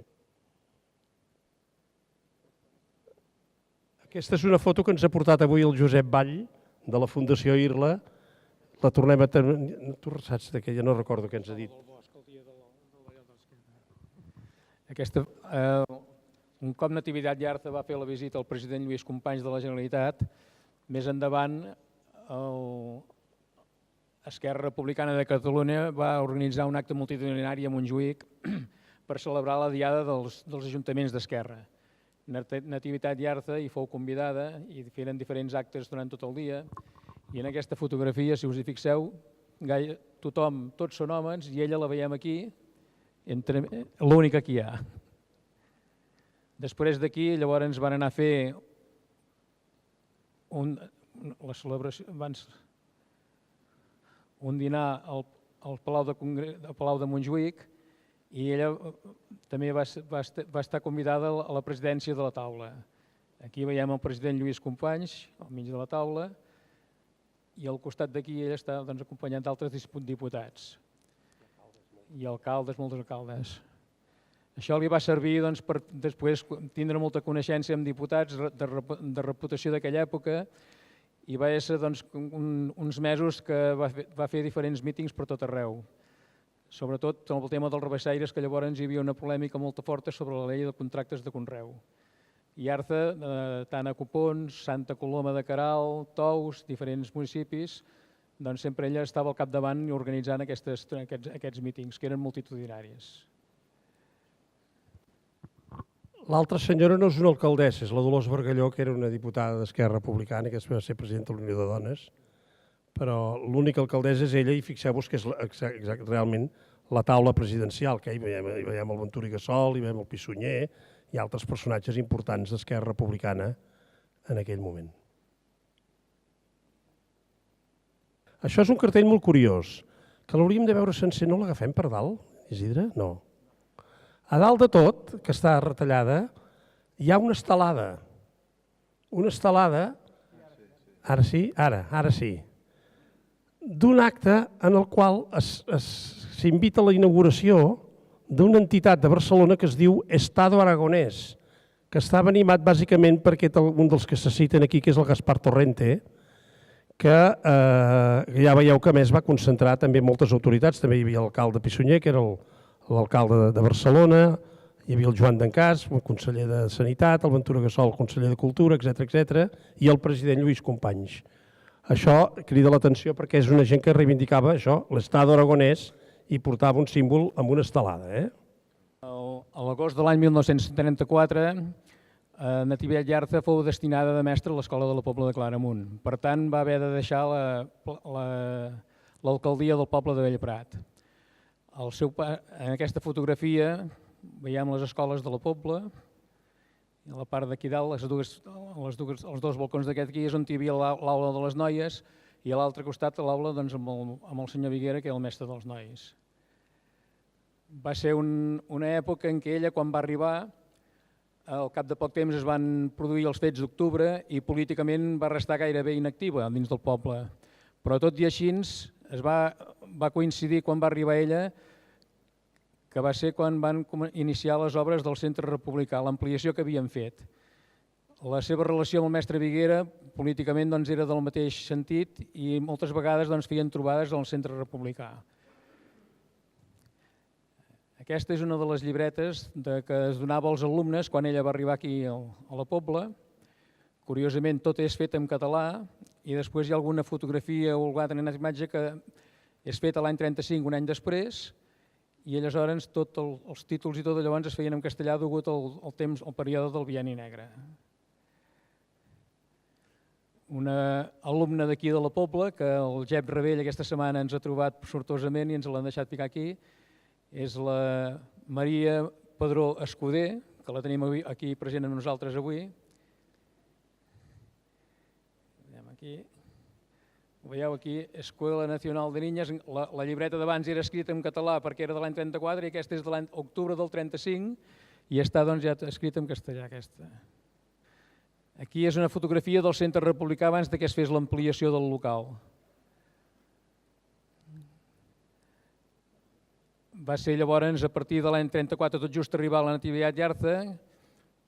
Aquesta és una foto que ens ha portat avui el Josep Vall, de la Fundació Irla. La tornem a tenir... Tu saps d'aquella, no recordo què ens ha dit. Un cop Natividad Yarza va fer la visita al president Lluís Companys de la Generalitat, més endavant Esquerra Republicana de Catalunya va organitzar un acte multitudinari a Montjuïc per celebrar la diada dels ajuntaments d'Esquerra. Natividad Yarza hi fou convidada i feren diferents actes durant tot el dia i en aquesta fotografia, si us hi fixeu, tothom, tots són homes i ella la veiem aquí, l'única que hi ha. Després d'aquí, llavors van anar a fer un dinar al Palau de Montjuïc i ella també va estar convidada a la presidència de la taula. Aquí veiem el president Lluís Companys, al mig de la taula, i al costat d'aquí ella està acompanyant d'altres diputats i alcaldes, molts alcaldes. Això li va servir per després tindre molta coneixença amb diputats de reputació d'aquella època i va ser uns mesos que va fer diferents mítings per tot arreu. Sobretot amb el tema dels rabassaires, que llavors hi havia una polèmica molt forta sobre la llei de contractes de conreu. Yarza, tant a Copons, Santa Coloma de Queralt, Tous, diferents municipis, doncs sempre ella estava al capdavant i organitzant aquests mítings, que eren multitudinaris. L'altra senyora no és una alcaldessa, és la Dolors Bargalló, que era una diputada d'Esquerra Republicana, que va ser presidenta de la Unió de Dones, però l'única alcaldessa és ella i fixeu-vos que és realment la taula presidencial, que hi veiem el Ventura i Gassol, hi veiem el Pissunyer i altres personatges importants d'Esquerra Republicana en aquell moment. Això és un cartell molt curiós, que l'hauríem de veure sencer. No l'agafem per dalt, Isidre? No. A dalt de tot, que està retallada, hi ha una estelada. Una estelada, ara sí, ara sí, d'un acte en el qual s'invita a la inauguració d'una entitat de Barcelona que es diu Estado Aragonès, que estava animat bàsicament per un dels que se citen aquí, que és el Gaspar Torrente, que ja veieu que a més va concentrar també moltes autoritats. També hi havia l'alcalde Pissunyer, que era l'alcalde de Barcelona, hi havia el Joan d'Encàs, el conseller de Sanitat, el Ventura Gassol, el conseller de Cultura, etc., i el president Lluís Companys. Això crida l'atenció perquè és una gent que reivindicava això, l'Estado Aragonès, i portava un símbol amb una estelada. A l'agost de l'any 1934, Natividad Yarza fou destinada de mestra a l'Escola de la Pobla de Claramunt. Per tant, va haver de deixar l'alcaldia del poble de Bellprat. En aquesta fotografia veiem les escoles de la Pobla, i a la part d'aquí dalt, els dos balcons d'aquest aquí és on hi havia l'aula de les noies i a l'altre costat l'aula amb el senyor Viguera, que era el mestre dels nois. Va ser una època en què ella, quan va arribar, al cap de poc temps es van produir els fets d'octubre i políticament va restar gairebé inactiva dins del poble. Però tot i així va coincidir quan va arribar ella, que va ser quan van iniciar les obres del Centre Republicà, l'ampliació que havien fet. La seva relació amb el mestre Viguera políticament era del mateix sentit i moltes vegades feien trobades al Centre Republicà. Aquesta és una de les llibretes que es donava als alumnes quan ella va arribar aquí a la Pobla. Curiosament, tot és fet en català i després hi ha alguna fotografia o alguna imatge que és feta l'any 35, un any després, i aleshores tots els títols i tot llavors es feien en castellà degut al període del Bienni Negre. Una alumna d'aquí de la Pobla, que el Jep Rebell aquesta setmana ens ha trobat sortosament i ens l'han deixat ficar aquí, és la Maria Pedró Escuder, que la tenim aquí present amb nosaltres avui. Ho veieu aquí, Escuela Nacional de Niñas. La llibreta d'abans era escrita en català perquè era de l'any 34 i aquesta és de l'any octubre del 35 i està ja escrita en castellà. Aquí és una fotografia del Centre Republicà abans que es fes l'ampliació del local. Va ser llavors, a partir de l'any 34, tot just arribar a la Nativitat Llarza,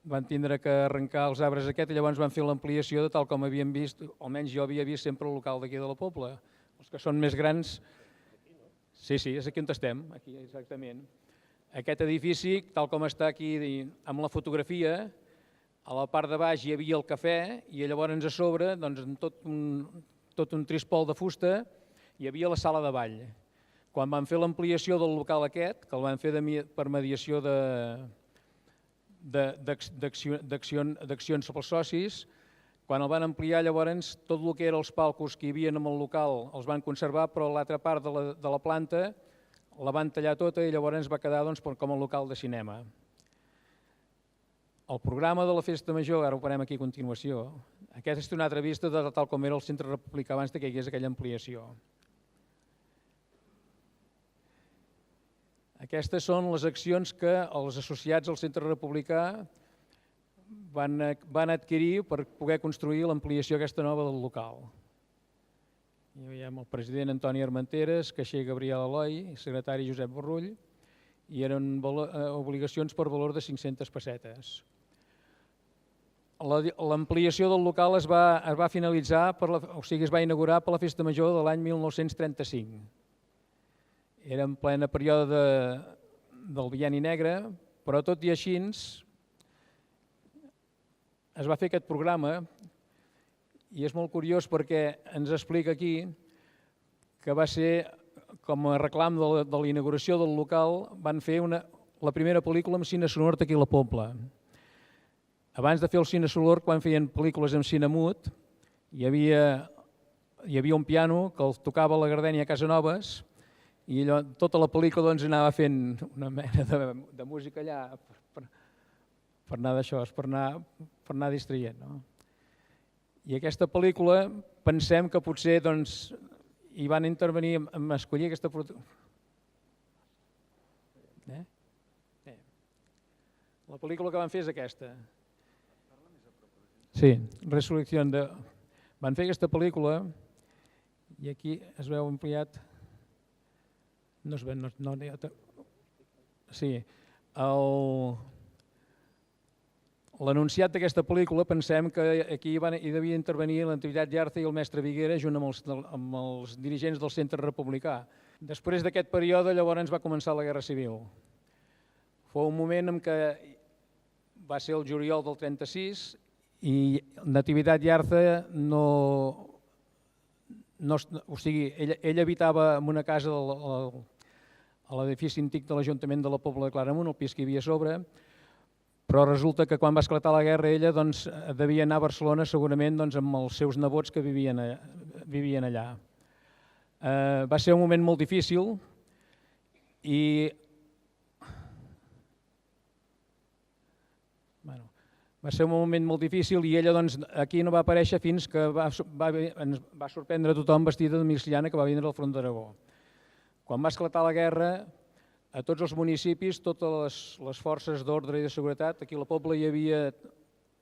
van tindre que arrencar els arbres i llavors van fer l'ampliació de tal com havíem vist, almenys jo havia vist sempre el local d'aquí de la Pobla. Els que són més grans... Sí, és aquí on estem, aquí exactament. Aquest edifici, tal com està aquí amb la fotografia, a la part de baix hi havia el cafè i llavors a sobre, amb tot un trispol de fusta, hi havia la sala de ball. Quan van fer l'ampliació del local aquest, que el van fer per mediació d'accions pels socis, quan el van ampliar llavors tot el que eren els palcos que hi havia en el local els van conservar, però l'altra part de la planta la van tallar tota i llavors va quedar com a local de cinema. El programa de la Festa Major, ara ho farem aquí a continuació, aquesta és una altra vista de tal com era el Centre Republicà abans que hi hagués aquella ampliació. Aquestes són les accions que els associats al Centre Republicà van adquirir per poder construir l'ampliació aquesta nova del local. Hi veiem el president Antoni Armenteres, caixer Gabriel Eloi, secretari Josep Borrull, i eren obligacions per valor de 500 pessetes. L'ampliació del local es va finalitzar, o sigui, es va inaugurar per la Festa Major de l'any 1935. Era en plena període del Bienni Negre, però tot i així es va fer aquest programa i és molt curiós perquè ens explica aquí que va ser com a reclam de la inauguració del local, van fer la primera pel·lícula amb cine sonor aquí a la Pobla. Abans de fer el cine sonor, quan feien pel·lícules amb cine mut, hi havia un piano que el tocava la Gardènia Casanovas i tota la pel·lícula anava fent una mena de música allà per anar d'això, per anar distraient. I aquesta pel·lícula pensem que potser hi van intervenir en escollir aquesta... La pel·lícula que van fer és aquesta. Sí, Resurrecció de... Van fer aquesta pel·lícula i aquí es veu ampliat... No es veu... Sí, l'anunciat d'aquesta pel·lícula pensem que aquí hi devia intervenir l'Nativitat Llarza i el mestre Viguera junt amb els dirigents del Centre Republicà. Després d'aquest període llavors va començar la Guerra Civil. Fou un moment en què va ser el juliol del 36 i Nativitat Llarza o sigui, ell habitava en una casa a l'edifici antic de l'Ajuntament de la Pobla de Claramunt, el pis que hi havia a sobre, però resulta que quan va esclatar la guerra ella devia anar a Barcelona segurament amb els seus nebots que vivien allà. Va ser un moment molt difícil i va ser un moment molt difícil i ella aquí no va aparèixer fins que ens va sorprendre tothom vestida de miliciana que va vindre al front d'Aragó. Quan va esclatar la guerra, a tots els municipis, totes les forces d'ordre i de seguretat, aquí a la Pobla hi havia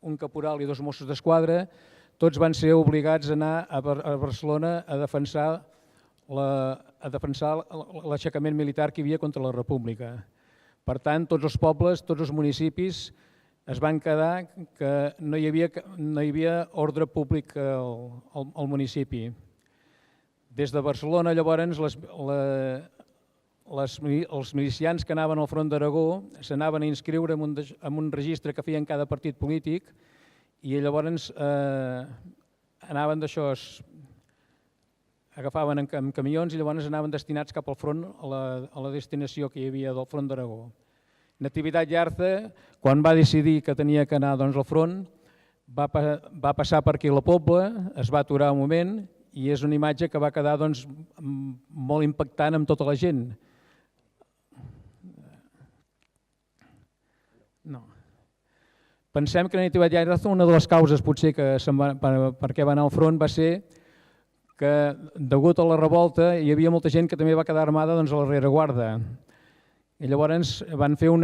un caporal i 2 Mossos d'Esquadra, tots van ser obligats a anar a Barcelona a defensar l'aixecament militar que hi havia contra la República. Per tant, tots els pobles, tots els municipis es van quedar que no hi havia ordre públic al municipi. Des de Barcelona, llavors, els milicians que anaven al front d'Aragó s'anaven a inscriure en un registre que feien cada partit polític i llavors anaven d'això, agafaven en camions i llavors anaven destinats cap al front a la destinació que hi havia del front d'Aragó. Nativitat Llarza, quan va decidir que tenia que anar al front, va passar per aquí a la Pobla, es va aturar un moment i és una imatge que va quedar molt impactant amb tota la gent. No. Pensem que Nativitat Llarza, una de les causes potser per què va anar al front va ser que, degut a la revolta, hi havia molta gent que també va quedar armada a la rereguarda. I llavors van fer un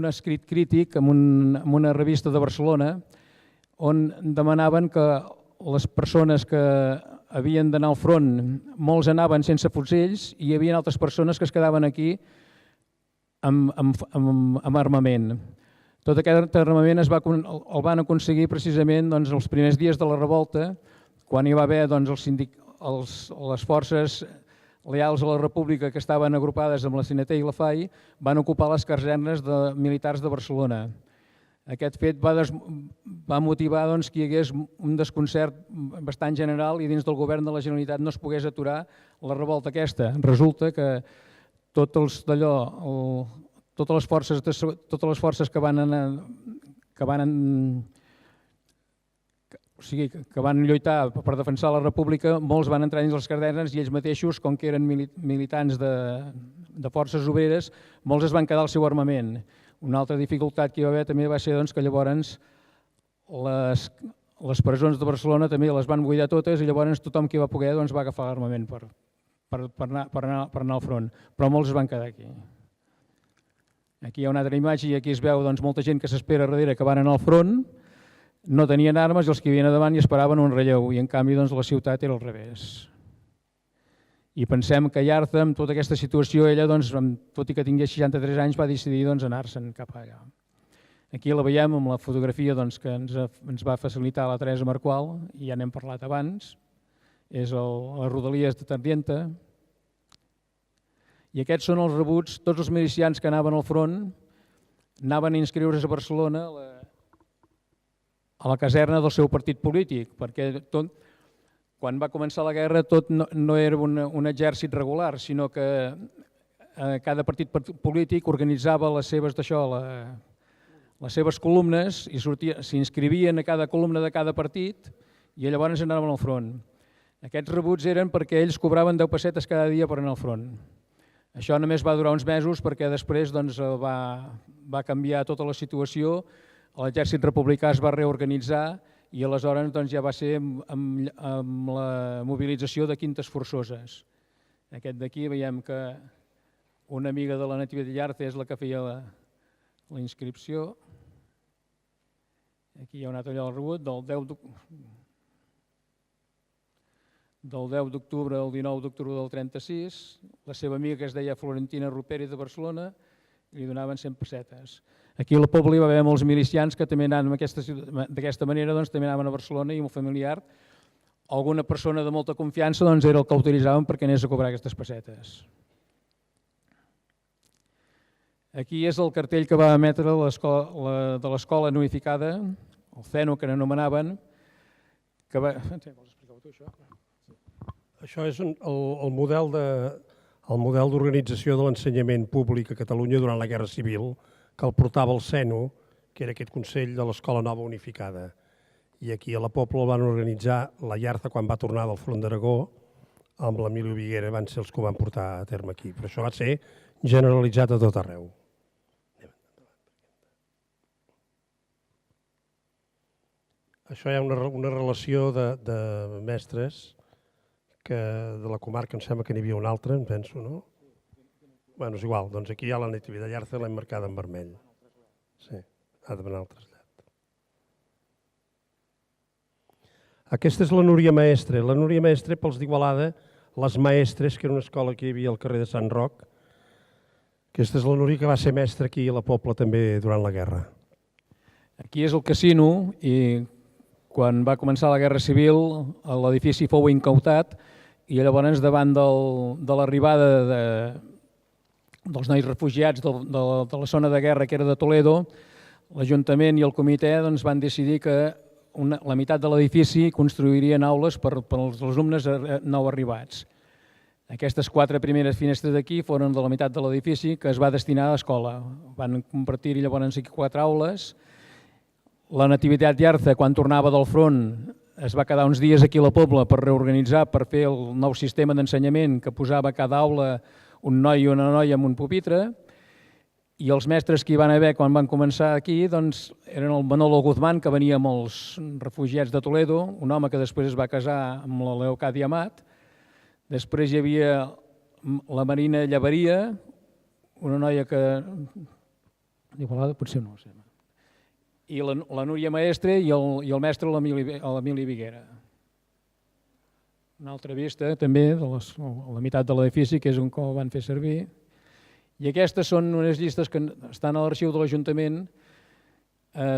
escrit crític en una revista de Barcelona on demanaven que les persones que havien d'anar al front, molts anaven sense fusells i hi havia altres persones que es quedaven aquí amb armament. Tot aquest armament el van aconseguir precisament els primers dies de la revolta, quan hi va haver les forces leals a la República que estaven agrupades amb la CNT i la FAI, van ocupar les casernes militars de Barcelona. Aquest fet va motivar que hi hagués un desconcert bastant general i dins del govern de la Generalitat no es pogués aturar la revolta aquesta. Resulta que totes les forces que van lluitar per defensar la República, molts van entrar dins les casernes i ells mateixos, com que eren militants de forces obreres, molts es van quedar al seu armament. Una altra dificultat que hi va haver també va ser que llavors les presons de Barcelona també les van buidar totes i llavors tothom que va poder va agafar l'armament per anar al front, però molts es van quedar aquí. Aquí hi ha una altra imatge i aquí es veu molta gent que s'espera darrere que van anar al front, no tenien armes i els que hi havien a davant hi esperaven un relleu i en canvi la ciutat era al revés. I pensem que Yarza, amb tota aquesta situació, ella, tot i que tingués 63 anys, va decidir anar-se'n cap allà. Aquí la veiem amb la fotografia que ens va facilitar la Teresa Marqual, i ja n'hem parlat abans, és a les Rodalies de Tardienta. I aquests són els rebuts, tots els milicians que anaven al front anaven a inscriure's a Barcelona a la caserna del seu partit polític, perquè quan va començar la guerra tot no era un exèrcit regular, sinó que cada partit polític organitzava les seves columnes i s'inscrivien a cada columna de cada partit i llavors anaven al front. Aquests rebuts eren perquè ells cobraven 10 pessetes cada dia per anar al front. Això només va durar uns mesos perquè després va canviar tota la situació, l'exèrcit republicà es va reorganitzar i aleshores ja va ser amb la mobilització de quintes forçoses. Aquest d'aquí veiem que una amiga de la Natividad Yarza és la que feia la inscripció. Aquí hi ha un altre rebut del 10 d'octubre al 19 d'octubre del 36. La seva amiga, que es deia Florentina Ruperi de Barcelona, li donaven 100 pessetes. Aquí a la Pobla hi va haver molts milicians que també anaven d'aquesta manera, també anaven a Barcelona i amb un familiar. Alguna persona de molta confiança era el que utilitzaven perquè anés a cobrar aquestes pessetes. Aquí és el cartell que va emetre de l'escola unificada, el CENO, que n'anomenaven. Vols explicar-ho tu, això? Això és el model d'organització de l'ensenyament públic a Catalunya durant la Guerra Civil, que el portava el CENO, que era aquest Consell de l'Escola Nova Unificada. I aquí a la Pobla el van organitzar la Yarza quan va tornar del front d'Aragó, amb l'Emili Viguera, van ser els que ho van portar a terme aquí. Però això va ser generalitzat a tot arreu. Això hi ha una relació de mestres de la comarca, em sembla que n'hi havia una altra, em penso, no? Bé, és igual, doncs aquí hi ha la Natividad Yarza, l'hem marcada en vermell. Sí, ha de venir al trasllat. Aquesta és la Núria Maestre. La Núria Maestre, pels d'Igualada, les Maestres, que era una escola que hi havia al carrer de Sant Roc. Aquesta és la Núria que va ser mestra aquí a la Pobla també durant la guerra. Aquí és el casino i quan va començar la Guerra Civil l'edifici fou incautat i llavors davant de l'arribada dels nois refugiats de la zona de guerra que era de Toledo, l'Ajuntament i el comitè van decidir que la meitat de l'edifici construirien aules per als alumnes nou arribats. Aquestes 4 primeres finestres d'aquí foren de la meitat de l'edifici que es va destinar a l'escola. Van compartir-hi llavors 4 aules. La Natividad Yarza, quan tornava del front, es va quedar uns dies aquí a la Pobla per reorganitzar, per fer el nou sistema d'ensenyament que posava a cada aula un noi i una noia amb un pupitre, i els mestres que hi van haver quan van començar aquí eren el Manolo Guzmán, que venia amb els refugiats de Toledo, un home que després es va casar amb la Leocàdia Amat. Després hi havia la Marina Llaveria, una noia que... d'Igualada potser no ho sé. I la Núria Maestre i el mestre l'Emili Viguera. Una altra vista també de la meitat de l'edifici, que és on ho van fer servir. I aquestes són unes llistes que estan a l'arxiu de l'Ajuntament.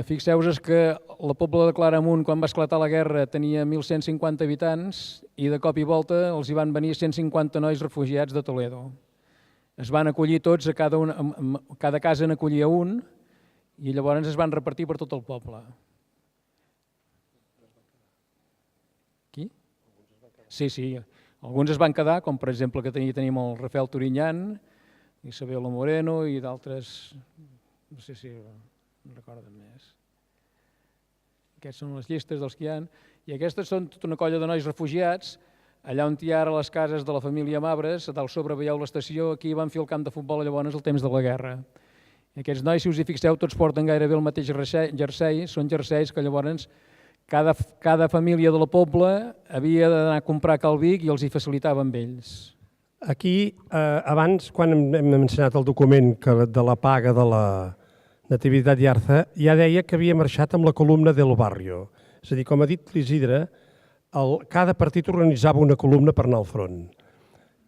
Fixeu-vos que la Pobla de Claramunt, quan va esclatar la guerra, tenia 1.150 habitants i de cop i volta els hi van venir 150 nois refugiats de Toledo. Es van acollir tots, a cada casa n'acollia un, i llavors es van repartir per tot el poble. Qui? Sí. Alguns es van quedar, com per exemple que tenim el Rafael Turinyan, Isabel Moreno i d'altres, no sé si no recorden més. Aquestes són les llistes dels que hi ha. I aquestes són tota una colla de nois refugiats. Allà on hi ha ara les cases de la família Mabres, a dalt sobre veieu l'estació, aquí van fer el camp de futbol llavors al temps de la guerra. I aquests nois, si us hi fixeu, tots porten gairebé el mateix jersei, són jerseis que llavors cada família de la Pobla havia d'anar a comprar a Calvic i els hi facilitaven amb ells. Aquí, abans, quan hem mencionat el document de la paga de la Natividad Yarza, ja deia que havia marxat amb la columna del barrio. És a dir, com ha dit l'Isidre, cada partit organitzava una columna per anar al front.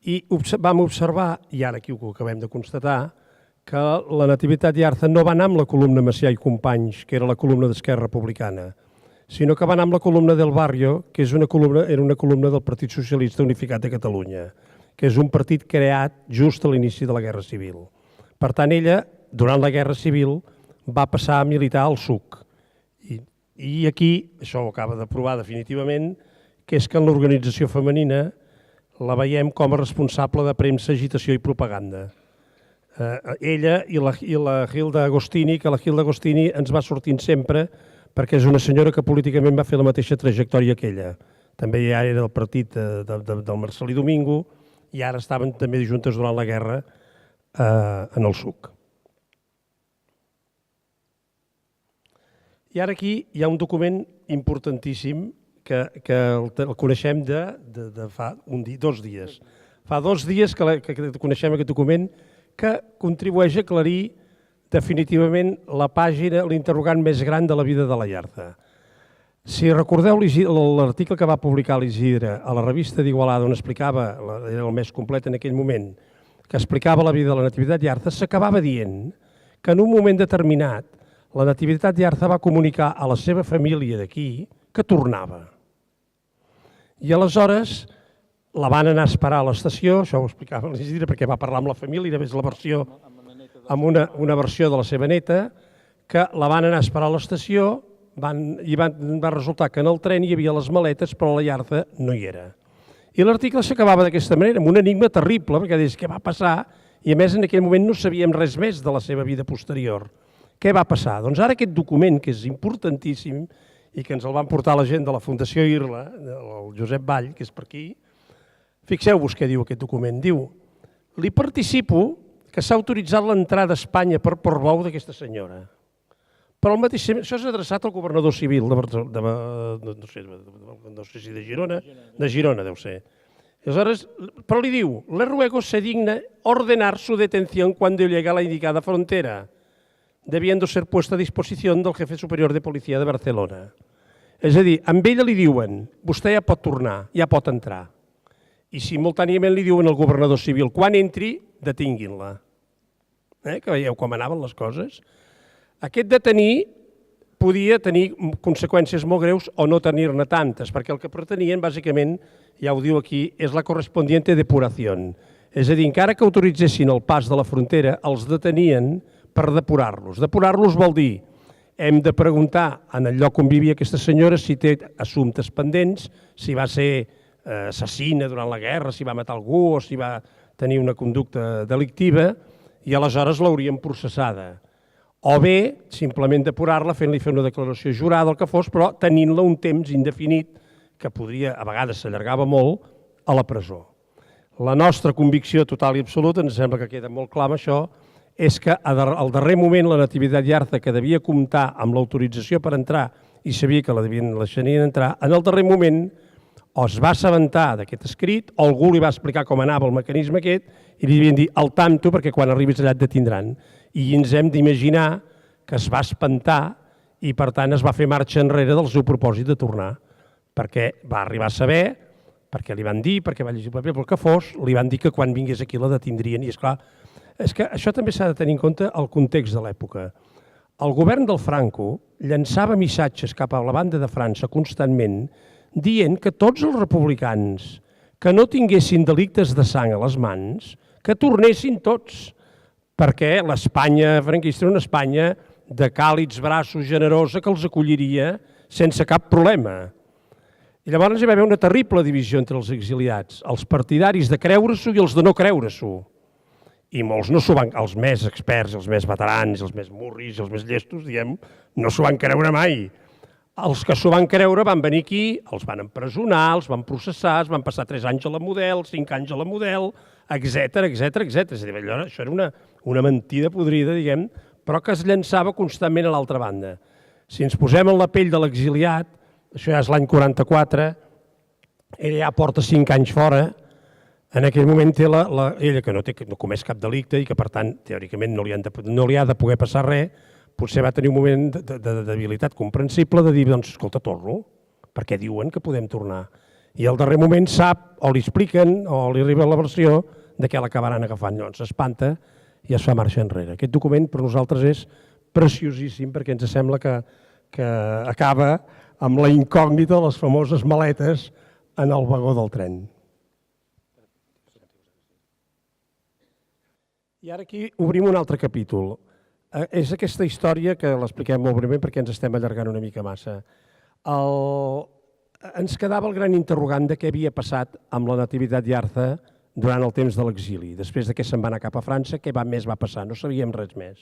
I vam observar, i ara aquí ho acabem de constatar, que la Natividad Yarza no va anar amb la columna Macià i Companys, que era la columna d'Esquerra Republicana, sinó que va anar amb la columna del barrio, que era una columna del Partit Socialista Unificat de Catalunya, que és un partit creat just a l'inici de la Guerra Civil. Per tant, ella, durant la Guerra Civil, va passar a militar al SUC. I aquí, això ho acaba de provar definitivament, que és que en l'organització femenina la veiem com a responsable de premsa, agitació i propaganda. Ella i la Gilda Agostini, que la Gilda Agostini ens va sortint sempre perquè és una senyora que políticament va fer la mateixa trajectòria que ella. També ja era del partit del Marcelí Domingo i ara estaven també juntes durant la guerra en el SUC. I ara aquí hi ha un document importantíssim que el coneixem de fa 2 dies. Fa 2 dies que coneixem aquest document que contribueix a aclarir definitivament la pàgina, l'interrogant més gran de la vida de la Yarza. Si recordeu l'article que va publicar l'Isidre a la revista d'Igualada, on explicava, era el més complet en aquell moment, que explicava la vida de la Natividad Yarza, s'acabava dient que en un moment determinat la Natividad Yarza va comunicar a la seva família d'aquí que tornava. I aleshores la van anar a esperar a l'estació, això ho explicava l'Isidre perquè va parlar amb la família, és la versió, amb una versió de la seva neta, que la van anar a esperar a l'estació i va resultar que en el tren hi havia les maletes però la Yarza no hi era. I l'article s'acabava d'aquesta manera, amb un enigma terrible, perquè deies què va passar i a més en aquell moment no sabíem res més de la seva vida posterior. Què va passar? Doncs ara aquest document, que és importantíssim i que ens el van portar la gent de la Fundació Irla, el Josep Vall, que és per aquí, fixeu-vos què diu aquest document. Diu, li participo que s'ha autoritzat l'entrada a Espanya per Portbou d'aquesta senyora. Però al mateix temps, això és adreçat al governador civil no sé si de Girona deu ser. Aleshores, però li diu, le ruego se digna ordenar su detención cuando llegue a la indicada frontera, debiendo ser puesta a disposición del jefe superior de policia de Barcelona. És a dir, amb ella li diuen, vostè ja pot tornar, ja pot entrar. I simultàniament li diuen al governador civil, quan entri, detinguin-la. Que veieu com anaven les coses? Aquest detenir podia tenir conseqüències molt greus o no tenir-ne tantes, perquè el que pretenien, bàsicament, ja ho diu aquí, és la correspondiente depuració. És a dir, encara que autoritzessin el pas de la frontera, els detenien per depurar-los. Depurar-los vol dir, hem de preguntar en el lloc on vivia aquesta senyora si té assumptes pendents, si va ser assassina durant la guerra, si va matar algú o si va tenir una conducta delictiva, i aleshores l'haurien processada. O bé, simplement depurar-la fent-li fer una declaració jurada, el que fos, però tenint-la un temps indefinit, que podria, a vegades s'allargava molt, a la presó. La nostra convicció total i absoluta, ens sembla que queda molt clar amb això, és que al darrer moment la Natividad Yarza, que devia comptar amb l'autorització per entrar i sabia que la deixarien entrar, en el darrer moment o es va assabentar d'aquest escrit o algú li va explicar com anava el mecanisme aquest i li devien dir al tanto perquè quan arribis allà et detindran. I ens hem d'imaginar que es va espantar i per tant es va fer marxa enrere del seu propòsit de tornar, perquè va arribar a saber perquè li van dir, perquè va llegir el paper, pel que fos, li van dir que quan vingués aquí la detindrien. I esclar, és que això també s'ha de tenir en compte el context de l'època. El govern del Franco llançava missatges cap a la banda de França constantment dient que tots els republicans que no tinguessin delictes de sang a les mans, que tornessin tots, perquè l'Espanya franquista era una Espanya de càlids braços, generosa, que els acolliria sense cap problema. I llavors hi va haver una terrible divisió entre els exiliats, els partidaris de creure-s'ho i els de no creure-s'ho. I molts no s'ho van, els més experts, els més veterans, els més murris, els més llestos, diguem, no s'ho van creure mai. Els que s'ho van creure van venir aquí, els van empresonar, els van processar, es van passar 3 anys a la Model, 5 anys a la Model, etc. És a dir, allò, això era una mentida podrida, diguem, però que es llançava constantment a l'altra banda. Si ens posem en la pell de l'exiliat, això ja és l'any 44, ella ja porta 5 anys fora, en aquell moment té ella que no comès cap delicte i que per tant teòricament no li ha de poder passar res, potser va tenir un moment de debilitat comprensible de dir, doncs escolta, torno, perquè diuen que podem tornar. I al darrer moment sap, o li expliquen, o li arriba la versió de què l'acabaran agafant. Llavors s'espanta i es fa marxa enrere. Aquest document per nosaltres és preciosíssim perquè ens sembla que acaba amb la incògnita de les famoses maletes en el vagó del tren. I ara aquí obrim un altre capítol. És aquesta història que l'expliquem molt breument perquè ens estem allargant una mica massa. Ens quedava el gran interrogant de què havia passat amb la Natividad Yarza durant el temps de l'exili. Després de que se'n va anar cap a França, què més va passar? No sabíem res més.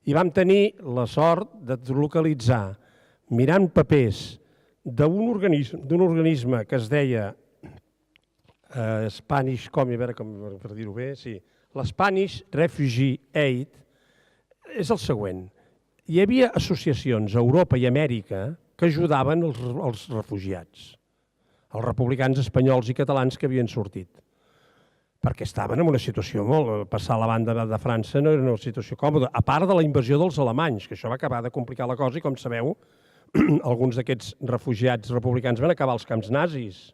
I vam tenir la sort de localitzar, mirant papers d'un organisme que es deia Spanish, a veure com per dir-ho bé, sí, l'Spanish Refugee Aid, és el següent. Hi havia associacions a Europa i Amèrica que ajudaven els refugiats, els republicans espanyols i catalans que havien sortit, perquè estaven en una situació molt... Passar a la banda de França no era una situació còmoda, a part de la invasió dels alemanys, que això va acabar de complicar la cosa i, com sabeu, alguns d'aquests refugiats republicans van acabar als camps nazis.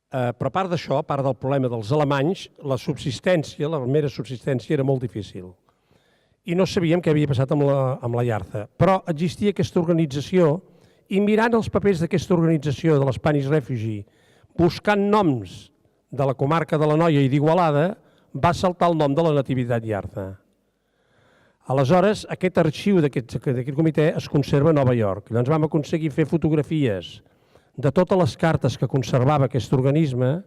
Però a part d'això, a part del problema dels alemanys, la subsistència, la mera subsistència era molt difícil. I no sabíem què havia passat amb la Yarza. Però existia aquesta organització i mirant els papers d'aquesta organització de l'Spanish Refugee, buscant noms de la comarca de l'Anoia i d'Igualada, va saltar el nom de la Natividad Yarza. Aleshores, aquest arxiu d'aquest comitè es conserva a Nova York. Llavors vam aconseguir fer fotografies de totes les cartes que conservava aquest organisme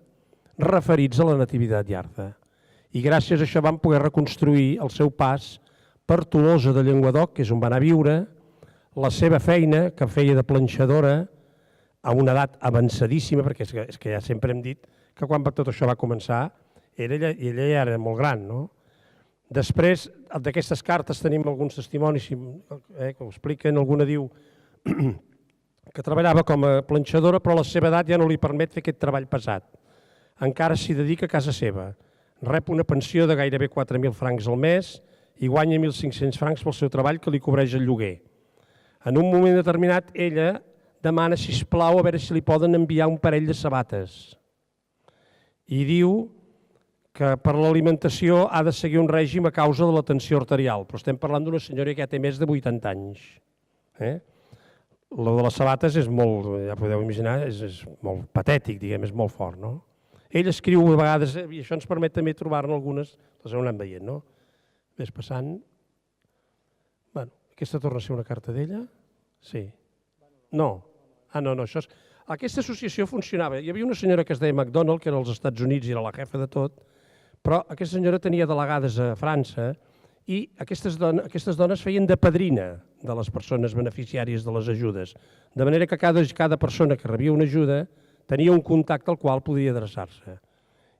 referits a la Natividad Yarza. I gràcies a això vam poder reconstruir el seu pas per Tolosa de Llenguadoc, que és on va anar a viure, la seva feina, que feia de planxadora, a una edat avançadíssima, perquè és que ja sempre hem dit que quan tot això va començar, ella ja era molt gran, no? Després d'aquestes cartes tenim alguns testimonis que ho expliquen. Alguna diu que treballava com a planxadora, però la seva edat ja no li permet fer aquest treball pesat. Encara s'hi dedica a casa seva. Rep una pensió de gairebé 4.000 francs al mes i guanya 1.500 francs pel seu treball que li cobreix el lloguer. En un moment determinat, ella demana, sisplau, a veure si li poden enviar un parell de sabates. I diu que per l'alimentació ha de seguir un règim a causa de la tensió arterial, però estem parlant d'una senyora que ja té més de 80 anys. Lo de les sabates és molt, ja podeu imaginar, és molt patètic, diguem, és molt fort, no? Ell escriu a vegades, i això ens permet també trobar-ne algunes, les heu anat veient, no? Ves passant. Bueno, aquesta torna a ser una carta d'ella? Sí. No. No, això és... Aquesta associació funcionava. Hi havia una senyora que es deia McDonald, que era als Estats Units i era la jefa de tot, però aquesta senyora tenia delegades a França i aquestes dones feien de padrina de les persones beneficiàries de les ajudes. De manera que cada persona que rebia una ajuda tenia un contacte al qual podia adreçar-se.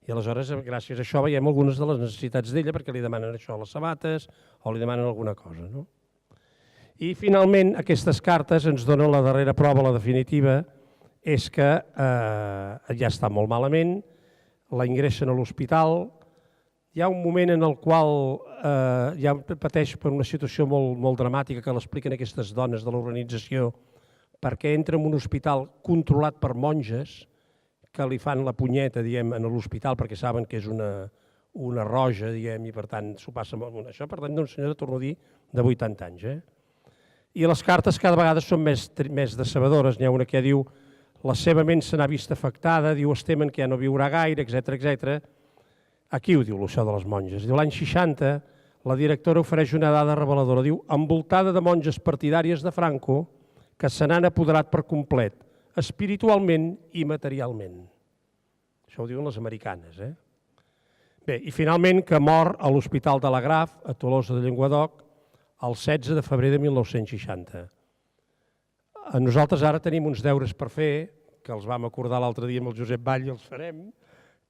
I aleshores, gràcies a això, veiem algunes de les necessitats d'ella perquè li demanen això a les sabates o li demanen alguna cosa. I finalment, aquestes cartes ens donen la darrera prova, la definitiva, és que ja està molt malament, la ingressen a l'hospital. Hi ha un moment en el qual ja pateix per una situació molt dramàtica que l'expliquen aquestes dones de l'organització, perquè entra en un hospital controlat per monges, que li fan la punyeta, diguem, a l'hospital perquè saben que és una roja, diguem, i per tant s'ho passa molt. Això parlem d'un senyor, torno a dir, de 80 anys. I les cartes cada vegada són més decebedores. N'hi ha una que diu la seva ment se n'ha vist afectada, diu es temen que ja no viurà gaire, etc. Aquí ho diu això de les monges. Diu l'any 60 la directora ofereix una dada reveladora. Diu envoltada de monges partidàries de Franco que se n'han apoderat per complet, espiritualment i materialment. Això ho diuen les americanes. Bé, i finalment que mor a l'Hospital de la Graf, a Tolosa de Llenguadoc, el 16 de febrer de 1960. Nosaltres ara tenim uns deures per fer, que els vam acordar l'altre dia amb el Josep Vall i els farem.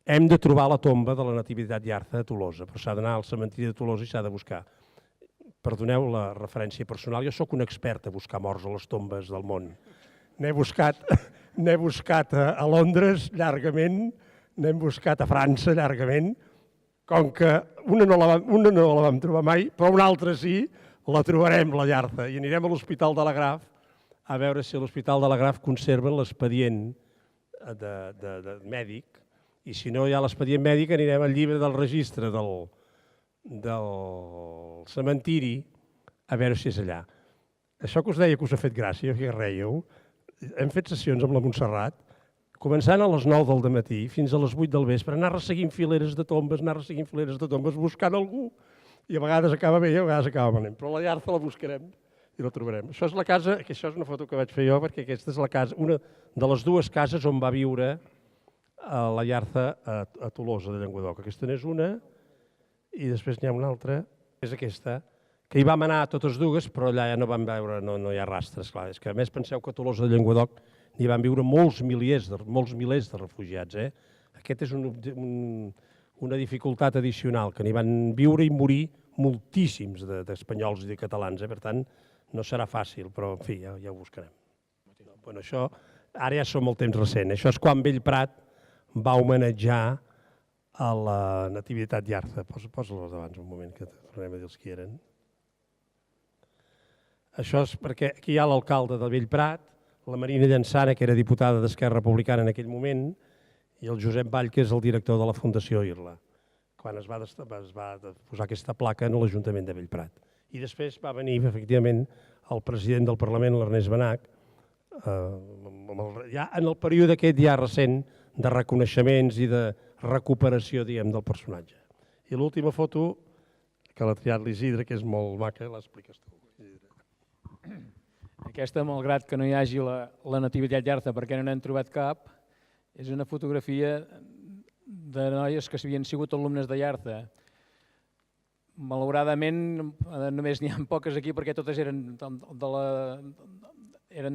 Hem de trobar la tomba de la Nativitat Yarza a Tolosa, però s'ha d'anar al cementiri de Tolosa i s'ha de buscar. Perdoneu la referència personal, jo sóc un expert a buscar morts a les tombes del món. N'he buscat a Londres llargament, n'hem buscat a França llargament, com que una no la vam trobar mai, però una altra sí, la trobarem, la Yarza, i anirem a l'Hospital de la Graf a veure si a l'Hospital de la Graf conserven l'expedient mèdic, i si no hi ha l'expedient mèdic anirem al llibre del registre del cementiri a veure si és allà. Això que us deia que us ha fet gràcia, que reieu, hem fet sessions amb la Montserrat, començant a les 9 del matí fins a les 8 del vespre, anar resseguint fileres de tombes, buscant algú, i a vegades acaba bé i a vegades acaba malament. Però la Yarza la buscarem i la trobarem. Això és la casa, que això és una foto que vaig fer jo, perquè aquesta és la casa, una de les dues cases on va viure la Yarza a Tolosa de Llenguadoc. Aquesta n'és una, i després n'hi ha una altra, que és aquesta, que hi vam anar totes dues, però allà ja no vam veure, no hi ha rastres, clar. És que a més penseu que a Tolosa de Llenguadoc n'hi van viure molts milers de refugiats. Aquest és una dificultat addicional, que n'hi van viure i morir moltíssims d'espanyols i de catalans. Per tant, no serà fàcil, però en fi, ja ho buscarem. Això ara ja som el temps recent. Això és quan Bellprat va homenatjar a la Nativitat Yarza. Posa-les abans un moment, que tornem a dir els qui eren. Això és perquè aquí hi ha l'alcalde de Bellprat, la Marina Llançana, que era diputada d'Esquerra Republicana en aquell moment, i el Josep Vall, que és el director de la Fundació Irla, quan es va posar aquesta placa en l'Ajuntament de Bellprat. I després va venir, efectivament, el president del Parlament, l'Ernest Benach, ja en el període aquest ja recent de reconeixements i de recuperació, diguem, del personatge. I l'última foto, que l'ha triat l'Isidre, que és molt maca, l'expliques tu. Aquesta, malgrat que no hi hagi la Nativitat Yarza, perquè no n'hem trobat cap, és una fotografia de noies que havien sigut alumnes de Yarza. Malauradament, només n'hi ha poques aquí perquè totes eren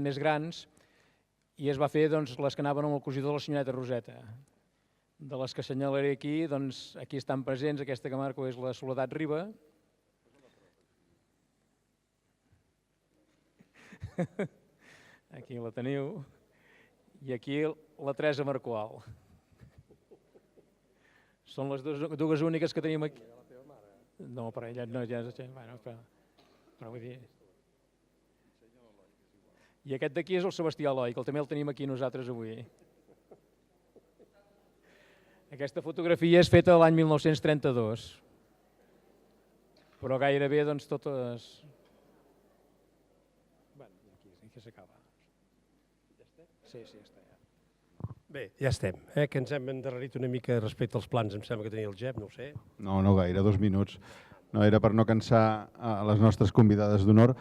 més grans i es va fer les que anaven amb el cosí de la senyoreta Roseta. De les que assenyalaré aquí, aquí estan presents, aquesta que marco és la Soledat Riba. Aquí la teniu. I aquí la Teresa Marqual. Són les dues úniques que tenim aquí. No, per ella no, ja... Però vull dir... I aquest d'aquí és el Sebastià Eloi, que també el tenim aquí nosaltres avui. Aquesta fotografia és feta l'any 1932. Però gairebé, totes... Aquí s'acaba. Sí, ja està. Bé, ja estem, que ens hem endarrerit una mica respecte als plans, em sembla que tenia el Jep, no ho sé. No gaire, 2 minuts. No era per no cansar a les nostres convidades d'honor.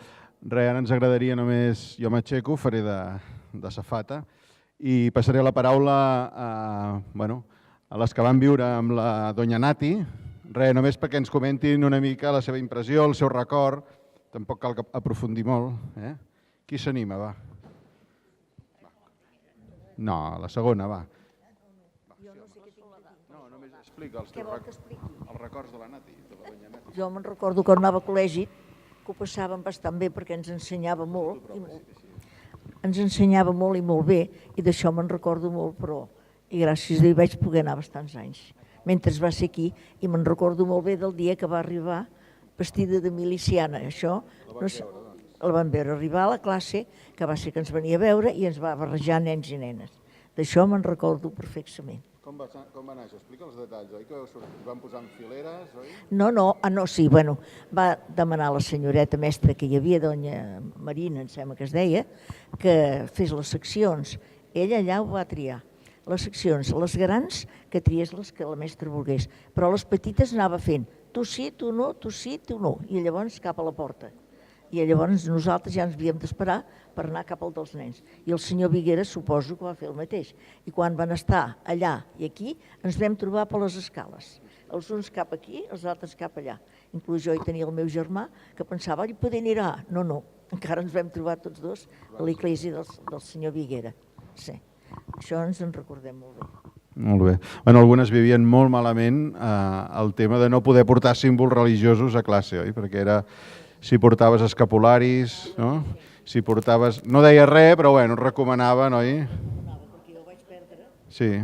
Res, ara ens agradaria només, jo m'aixeco, faré de safata i passaré la paraula a les que van viure amb la Doña Nati. Res, només perquè ens comentin una mica la seva impressió, el seu record. Tampoc cal aprofundir molt. Qui s'anima, va? No, la segona, va. No, només explica els records de la Nati, de la Doña Nati. Jo me'n recordo que anava a col·legi, que ho passàvem bastant bé perquè ens ensenyava molt. Ens ensenyava molt i molt bé, i d'això me'n recordo molt, però i gràcies a Déu vaig poder anar bastants anys. Mentre va ser aquí, i me'n recordo molt bé del dia que va arribar vestida de miliciana. Això la vam veure arribar a la classe, que va ser que ens venia a veure i ens va barrejar nens i nenes. D'això me'n recordo perfectament. Com va anar això? Explica els detalls, oi? Que us van posar en fileres, oi? No, sí, bueno, va demanar a la senyoreta mestra que hi havia, doña Marina, em sembla que es deia, que fes les seccions. Ella allà ho va triar. Les seccions, les grans, que triés les que la mestra volgués, però les petites anava fent tu sí, tu no, tu sí, tu no, i llavors cap a la porta. I llavors nosaltres ja ens havíem d'esperar per anar cap al dels nens. I el senyor Viguera suposo que va fer el mateix. I quan van estar allà i aquí, ens vam trobar per les escales. Els uns cap aquí, els altres cap allà. Inclús jo hi tenia el meu germà, que pensava, oi, poder anirà. No, encara ens vam trobar tots dos a l'església del senyor Viguera. Sí, això ens en recordem molt bé. Molt bé. Bueno, algunes vivien molt malament el tema de no poder portar símbols religiosos a classe, oi? Perquè era si portaves escapularis, no? Si portaves... No deia res, però bueno, recomanaven, oi? Perquè jo vaig perdre. Sí.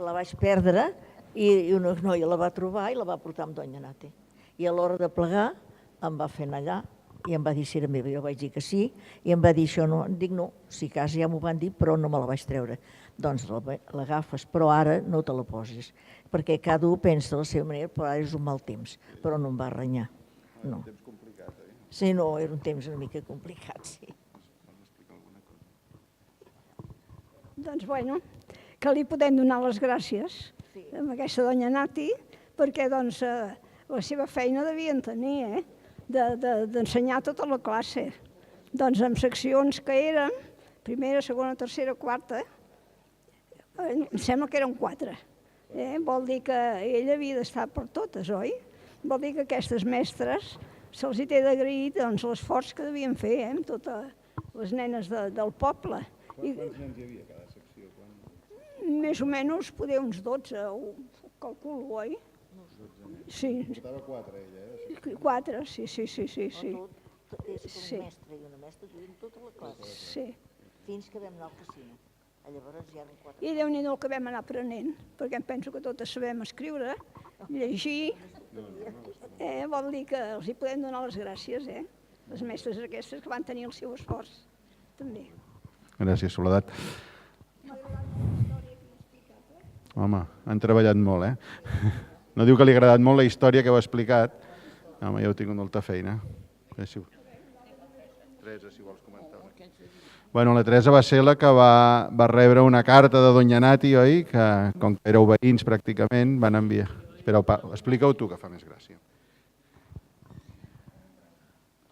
La vaig perdre i una noia la va trobar i la va portar amb doña Nate. I a l'hora de plegar em va fer anar allà i em va dir si era meva. Jo vaig dir que sí i em va dir això no. Dic no, si cas ja m'ho van dir, però no me la vaig treure. Doncs l'agafes, però ara no te la posis, perquè cada un pensa de la seva manera, però ara és un mal temps, però no em va renyar. No. Un temps complicat, oi? Sí, no, era un temps una mica complicat, sí. Doncs bueno, que li podem donar les gràcies a aquesta doña Nati, perquè doncs la seva feina devien tenir, d'ensenyar tota la classe. Doncs amb seccions que eren, primera, segona, tercera, quarta, em sembla que eren 4. Vol dir que ella havia d'estar per totes, oi? Vol dir que aquestes mestres se'ls hi té d'agrair l'esforç que devien fer amb totes les nenes del poble. Quants nens hi havia a cada secció? Més o menys, poder uns 12, ho calculo, oi? Sí. Portava 4, ella, 4, sí. És Sí. un mestre i una mestra que diuen tota la classe. Sí. Fins que vam anar al casino. Llavors ja eren 4. I Déu-n'hi-do el que vam anar aprenent, perquè em penso que totes sabem escriure, llegir. Vol dir que els hi podem donar les gràcies, les mestres aquestes que van tenir el seu esforç, també. Gràcies, Soledat. Home, han treballat molt, No diu que li ha agradat molt la història que heu explicat. Home, ja heu tingut molta feina. Teresa, si vols comentar. Bueno, la Teresa va ser la que va rebre una carta de doña Nati, oi? Que, com que éreu veïns pràcticament, van enviar. Explica-ho tu, que fa més gràcia.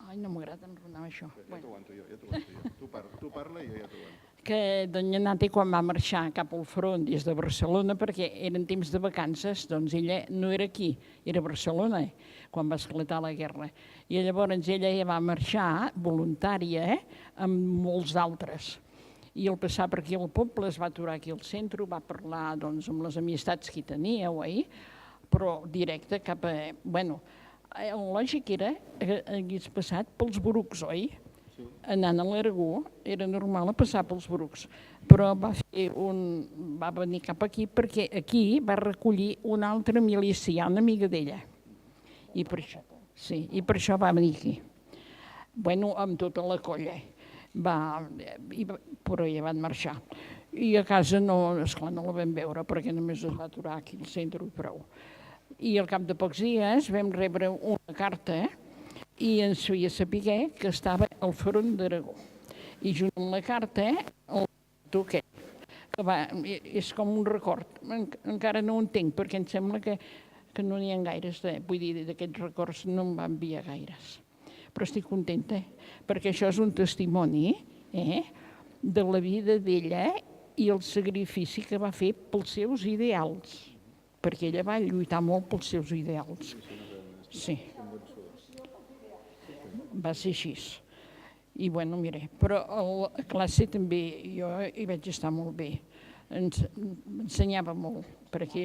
Ai, no m'agrada enronar això. Ja t'ho aguanto jo. Tu parla i jo ja t'ho aguanto. Que doña Nati, quan va marxar cap al front des de Barcelona, perquè eren temps de vacances, doncs ella no era aquí, era a Barcelona, quan va esclatar la guerra. I llavors ella ja va marxar voluntària amb molts d'altres. I al passar per aquí al poble es va aturar aquí al centre, va parlar amb les amistats que hi tenia, però directe cap a... Bueno, el lògic era que hagués passat pels Brucs, oi? Anant a l'Aragó era normal passar pels Brucs, però va venir cap aquí perquè aquí va recollir una altra miliciana amiga d'ella. I per això va venir aquí. Bueno, amb tota la colla. Però ja van marxar. I a casa esclar, no la vam veure perquè només es va aturar aquí al centre i prou. I al cap de pocs dies vam rebre una carta i ens feia saber que estava al front d'Aragó. I junt amb la carta, el toquet, que és com un record. Encara no ho entenc, perquè em sembla que no n'hi ha gaires, vull dir, d'aquests records no em va enviar gaires. Però estic contenta, perquè això és un testimoni de la vida d'ella i el sacrifici que va fer pels seus ideals, perquè ella va lluitar molt pels seus ideals. Sí. Va ser així. I bueno, mira, però a classe també jo hi vaig estar molt bé. Ensenyava molt, perquè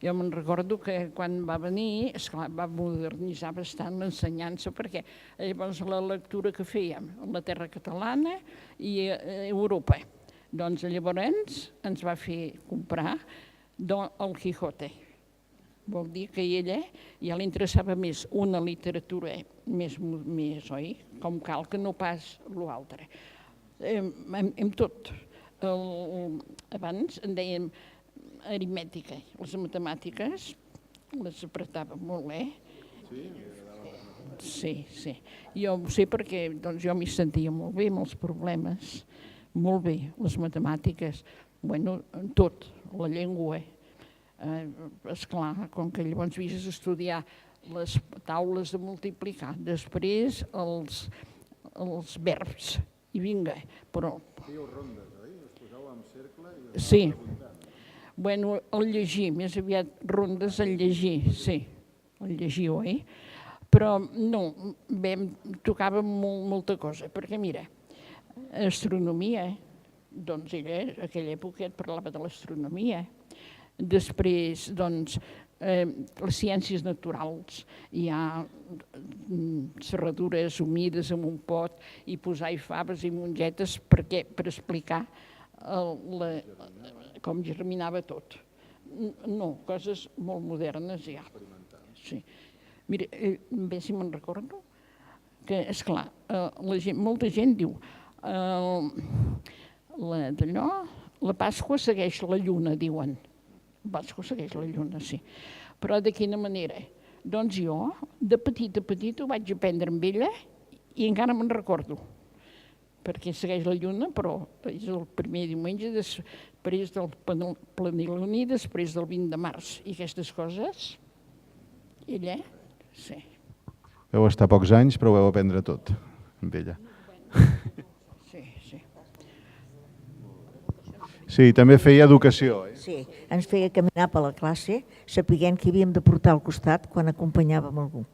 jo me'n recordo que quan va venir, esclar, va modernitzar bastant l'ensenyança, perquè llavors la lectura que fèiem a la terra catalana i a Europa. Doncs llavors ens va fer comprar el Quijote. Vol dir que a ella ja li interessava més una literatura més, oi? Com cal que no pas l'altre. Amb tot. abans en dèiem aritmètica. Les matemàtiques les apretava molt bé. Sí, sí. Jo ho sé perquè jo m'hi sentia molt bé, amb els problemes. Molt bé, les matemàtiques. Bueno, tot, la llengua. Esclar, com que llavors havies d'estudiar les taules de multiplicar, després els verbs, i vinga, però... Fèieu rondes, oi? Us poseu en cercle i... Sí. Bueno, el llegir, més aviat rondes el llegir, sí, el llegir, oi? Però no, tocava molta cosa, perquè mira, astronomia, doncs ella, en aquella època et parlava de l'astronomia. Després, doncs, les ciències naturals, hi ha serradures humides en un pot i posar-hi faves i mongetes per explicar com germinava tot. No, coses molt modernes ja. Sí. Mira, bé si me'n recordo, que, esclar, molta gent diu la Pasqua segueix la lluna, diuen. La Pasqua segueix la lluna, sí. Però de quina manera? Doncs jo, de petita ho vaig aprendre amb ella i encara me'n recordo. Perquè segueix la lluna, però és el primer diumenge després del pleniluni, després del 20 de març. I aquestes coses, ella, sí. Vau estar pocs anys, però ho vau aprendre tot amb ella. Sí, sí. Sí, també feia educació. Sí, ens feia caminar per la classe, sapiguent que havíem de portar al costat quan acompanyàvem algú.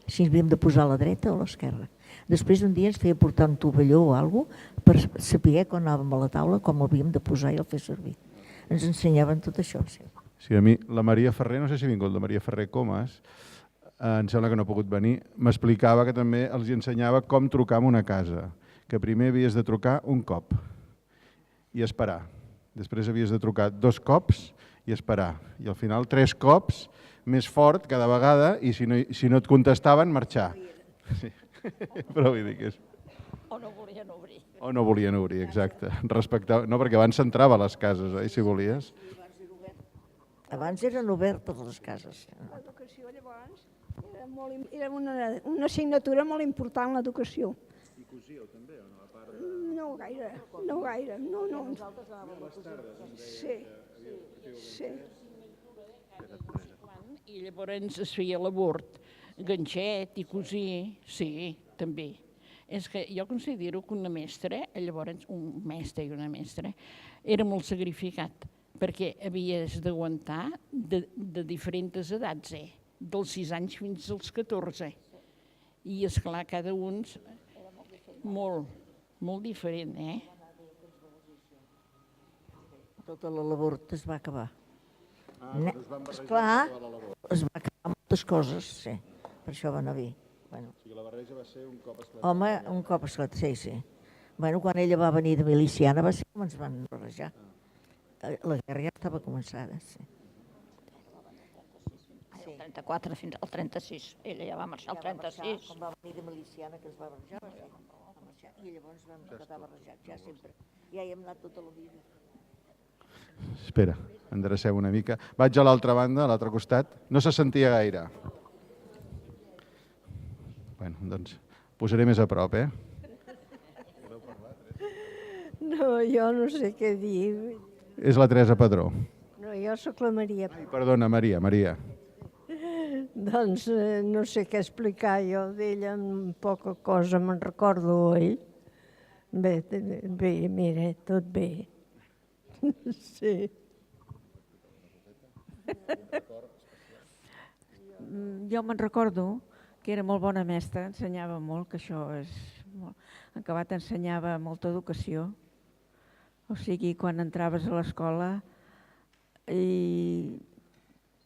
Si ens havíem de posar a la dreta o a l'esquerra. Després un dia ens feia portar un tovalló o alguna cosa per saber quan anàvem a la taula com l'havíem de posar i el fer servir. Ens ensenyaven tot això. Sí. Sí, a mi la Maria Ferrer, no sé si ha vingut la Maria Ferrer Comas, em sembla que no ha pogut venir, m'explicava que també els ensenyava com trucar en una casa, que primer havies de trucar un cop i esperar. Després havies de trucar 2 cops i esperar. I al final 3 cops, més fort cada vegada, i si no et contestaven, marxar. Sí. Però vull dir que és... O no volien obrir. O no volien obrir, exacte. No, perquè abans s'entrava a les cases, si volies. Abans eren obertes les cases. L'educació, llavors, era una assignatura molt important, l'educació. I cosíeu també, o no? A part No gaire, no gaire. No. Sí, sí. I llavors es feia l'abort, ganxet i cosir, sí, també. És que jo considero que una mestra, llavors un mestre i una mestra, era molt sacrificat, perquè havies d'aguantar de diferents edats, dels 6 anys fins als 14. I, esclar, cada un molt diferent, Tota la labor es va acabar. Esclar, es va acabar moltes coses, sí. Per això va anar bé. Bueno. O sigui, la barreja va ser un cop esclatat. Home, un cop esclat, sí. Bueno, quan ella va venir de miliciana va ser com ens van barrejar. La guerra ja estava començada, sí. El 34 fins al 36. Ella ja va marxar al 36. Quan va venir de miliciana que es va barrejar, va marxar. I llavors vam quedar barrejats, ja sempre. Ja hi hem anat tota la vida. Espera, endreceu una mica. Vaig a l'altra banda, a l'altre costat. No se sentia gaire. Bueno, doncs posaré més a prop, No, jo no sé què dir. És la Teresa Padró. No, jo sóc la Maria. Ai, perdona, Maria. Doncs no sé què explicar jo d'ella, amb poca cosa me'n recordo, oi? Bé, mira, tot bé. Sí. Jo me'n recordo que era molt bona mestra, ensenyava molt, que això és... En acabat ensenyava molta educació. O sigui, quan entraves a l'escola i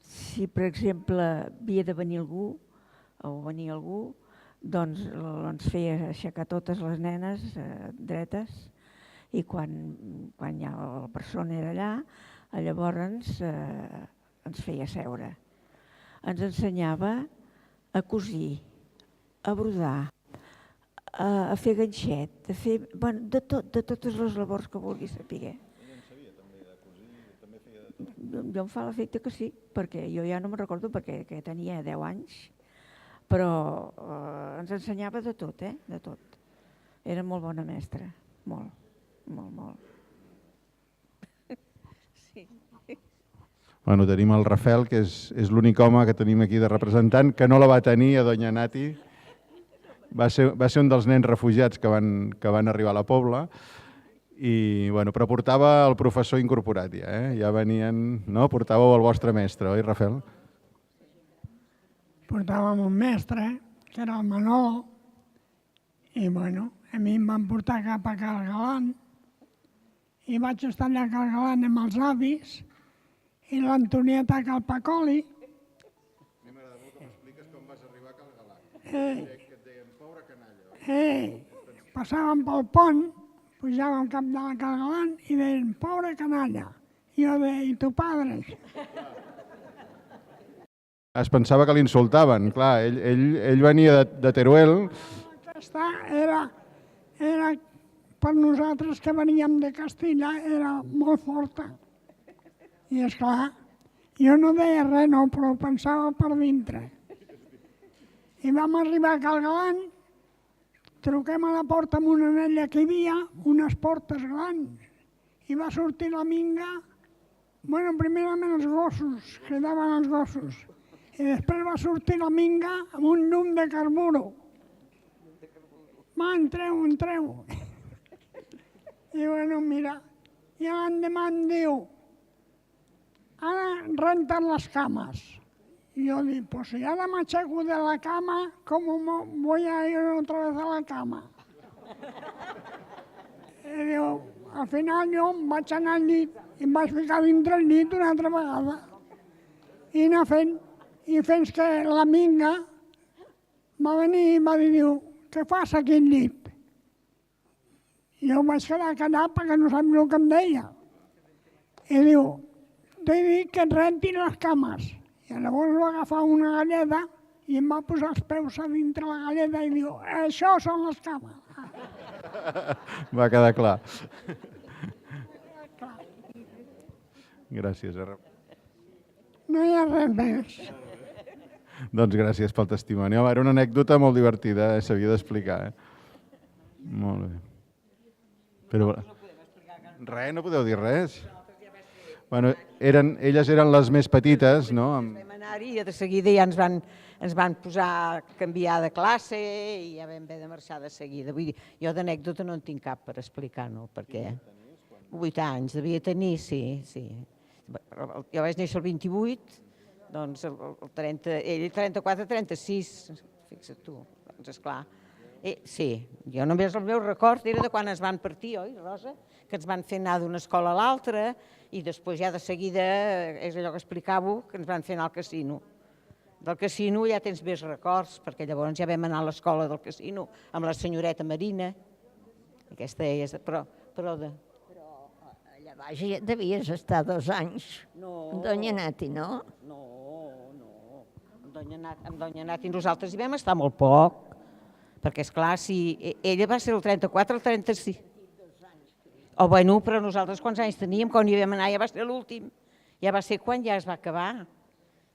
si, per exemple, havia de venir algú o venir algú, doncs ens feia aixecar totes les nenes dretes i quan ja la persona era allà, llavors ens feia seure. Ens ensenyava a cosir, a brodar, a fer ganxet, de totes les labors que vulguis saber. jo em fa l'efecte que sí, perquè jo ja no me'n recordo perquè tenia 10 anys, però ens ensenyava de tot, de tot. Era molt bona mestra, molt, molt, molt. Sí. Bueno, tenim el Rafel, que és l'únic home que tenim aquí de representant, que no la va tenir a Doña Nati. Va ser un dels nens refugiats que van arribar a la Pobla, però portava el professor incorporat ja, ja venien, no? Portàveu el vostre mestre, oi, Rafel? Portàvem un mestre, que era el Manolo, i a mi em van portar cap a Cal Galant, i vaig estar allà a Cal Galant amb els avis, i l'Antonieta a Cal Pacoli. A mi m'agrada molt que m'expliques com vas arribar a Cal Galant. Que et deien, pobre canalla. Passàvem pel pont, pujàvem cap de la Cal Galant i deien, pobre canalla. I jo deia, i tu padre? Es pensava que l'insultaven, clar, ell venia de Teruel. Aquesta era per nosaltres que veníem de Castilla, era molt forta. I esclar, jo no deia res, no, però pensava per dintre. I vam arribar a Cal Galant, truquem a la porta amb una anella que hi havia, unes portes grans, i va sortir la minga, primerament els gossos, cridaven els gossos, i després va sortir la minga amb un llum de carburo. Va, entreu. I mira, i l'endemà em diu, ara renten les cames. Y yo digo, pues si ahora me acheco de la cama, ¿cómo voy a ir otra vez a la cama? I diu, al final jo em vaig anar al llit i em vaig ficar dintre el llit una altra vegada. I anar fent, i fins que la minga va venir i va dir, diu, què fas aquí al llit? I jo em vaig quedar callat perquè no sabia el que em deia. I diu, t'he dit que et rentin les cames. I llavors va agafar una galleda i em va posar els peus a dintre la galleda i diu, això són les cames. Va quedar clar. Gràcies. No hi ha res més. Doncs gràcies pel testimoni. Home, era una anècdota molt divertida, s'havia d'explicar. Molt bé. Però res, no podeu dir res. Bueno, elles eren les més petites, no? Vam anar-hi i de seguida ja ens van posar a canviar de classe i ja vam haver de marxar de seguida. Vull dir, jo d'anècdota no en tinc cap per explicar, no? Perquè 8 anys devia tenir, sí. Jo vaig néixer el 28, doncs ell 34, 36, fixa't tu, doncs esclar. Sí, jo només el meu record era de quan es van partir, oi, Rosa? Que ens van fer anar d'una escola a l'altra i després ja de seguida, és allò que explicàveu, que ens van fer anar al casino. Del casino ja tens més records, perquè llavors ja vam anar a l'escola del casino amb la senyoreta Marina. Aquesta és, però allà baix devies estar 2 anys. No. Doña Nati, no? No. Amb Doña Nati nosaltres hi vam estar molt poc, perquè esclar, si ella va ser el 34 o el 36. O bueno, però nosaltres quants anys teníem, quan hi vam anar ja va ser l'últim. Ja va ser quan ja es va acabar.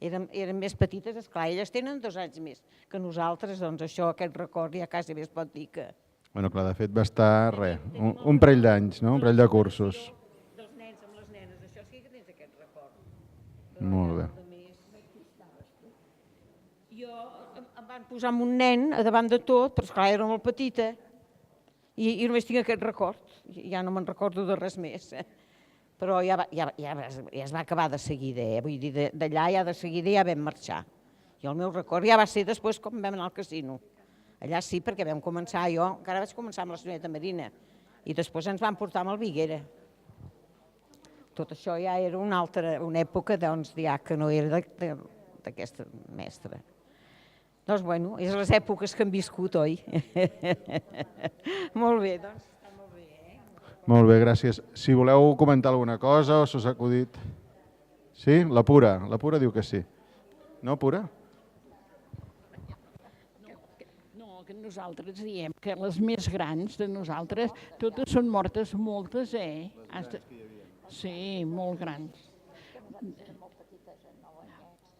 Eren més petites, esclar, elles tenen 2 anys més que nosaltres, doncs això, aquest record ja quasi bé es pot dir que... Bueno, clar, de fet va estar, res, un parell d'anys, no? Un parell de cursos. Dels nens amb les nenes, això sí que tens aquest record. Molt bé. Jo em van posar amb un nen a davant de tot, però esclar, era molt petita, i només tinc aquest record, ja no me'n recordo de res més. Però ja es va acabar de seguida, vull dir, d'allà ja de seguida ja vam marxar. I el meu record ja va ser després quan vam anar al casino. Allà sí, perquè vam començar, jo encara vaig començar amb la senyoreta Marina, i després ens van portar amb el Viguera. Tot això ja era una època, doncs, ja que no era d'aquesta mestra. Doncs, bueno, és les èpoques que hem viscut, oi? Molt bé, doncs. Molt bé, gràcies. Si voleu comentar alguna cosa o s'us ha acudit... Sí? La Pura diu que sí. No, Pura? No, que nosaltres diem que les més grans de nosaltres, totes són mortes, moltes, Sí, molt grans.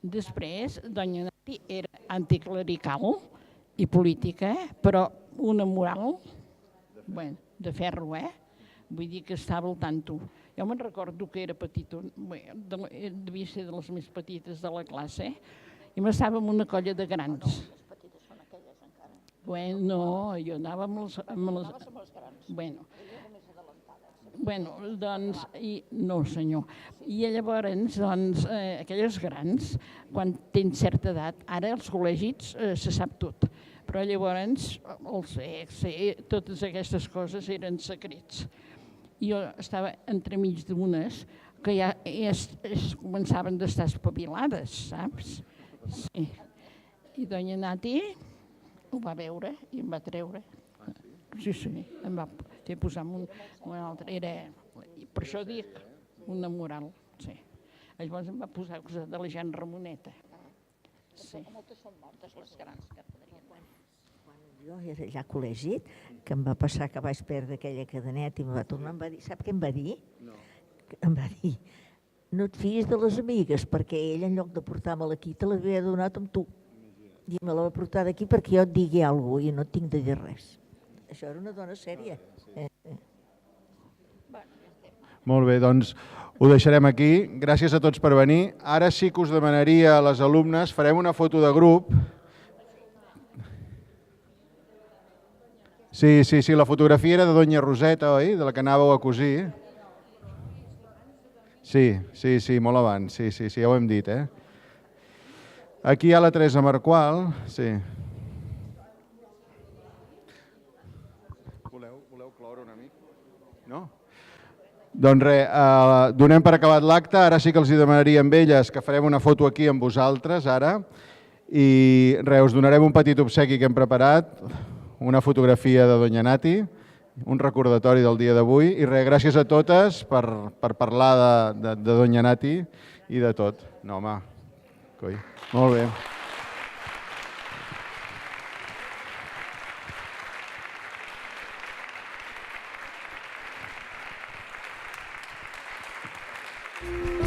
Després, doña Nati era anticlerical i política, però una moral, bueno, de ferro, Vull dir que estava al tanto. Jo me'n recordo que era petita, devia ser de les més petites de la classe, i m'estava amb una colla de grans. Les petites són aquelles encara. Bueno, jo anava amb les... Anaves amb les grans. Bueno, doncs, no senyor. I llavors, doncs, aquelles grans, quan tens certa edat, ara als col·legis se sap tot, però llavors el sexe, totes aquestes coses eren secrets. Jo estava entremig d'unes que ja començaven d'estar espavilades, saps? Sí. I doña Nati ho va veure i em va treure. Sí, em va posar amb un altre. Per això dic una moral, sí. Llavors em va posar de la Jean Ramoneta. Sí. Moltes són mortes, les grans que podrien. Quan jo era allà a col·legi, que em va passar que vaig perdre aquella cadeneta i em va tornar, em va dir, sap què em va dir? No. Em va dir, no et fiïs de les amigues, perquè ella en lloc de portar-me-la aquí te l'havia donat amb tu. I me la va portar d'aquí perquè jo et digui alguna cosa i no et tinc de dir res. Això era una dona sèria. Molt bé, doncs ho deixarem aquí. Gràcies a tots per venir. Ara sí que us demanaria a les alumnes, farem una foto de grup. Sí, la fotografia era de Doña Roseta, oi? De la que anàveu a cosir. Sí, molt abans. Sí, ja ho hem dit, Aquí hi ha la Teresa Marqual. Sí. Voleu cloure una mica? No? Doncs res, donem per acabat l'acte. Ara sí que els demanaria amb elles que farem una foto aquí amb vosaltres, ara. I res, us donarem un petit obsequi que hem preparat, una fotografia de Doña Nati, un recordatori del dia d'avui. I res, gràcies a totes per parlar de Doña Nati i de tot. No, home, coi. Molt bé. Thank you.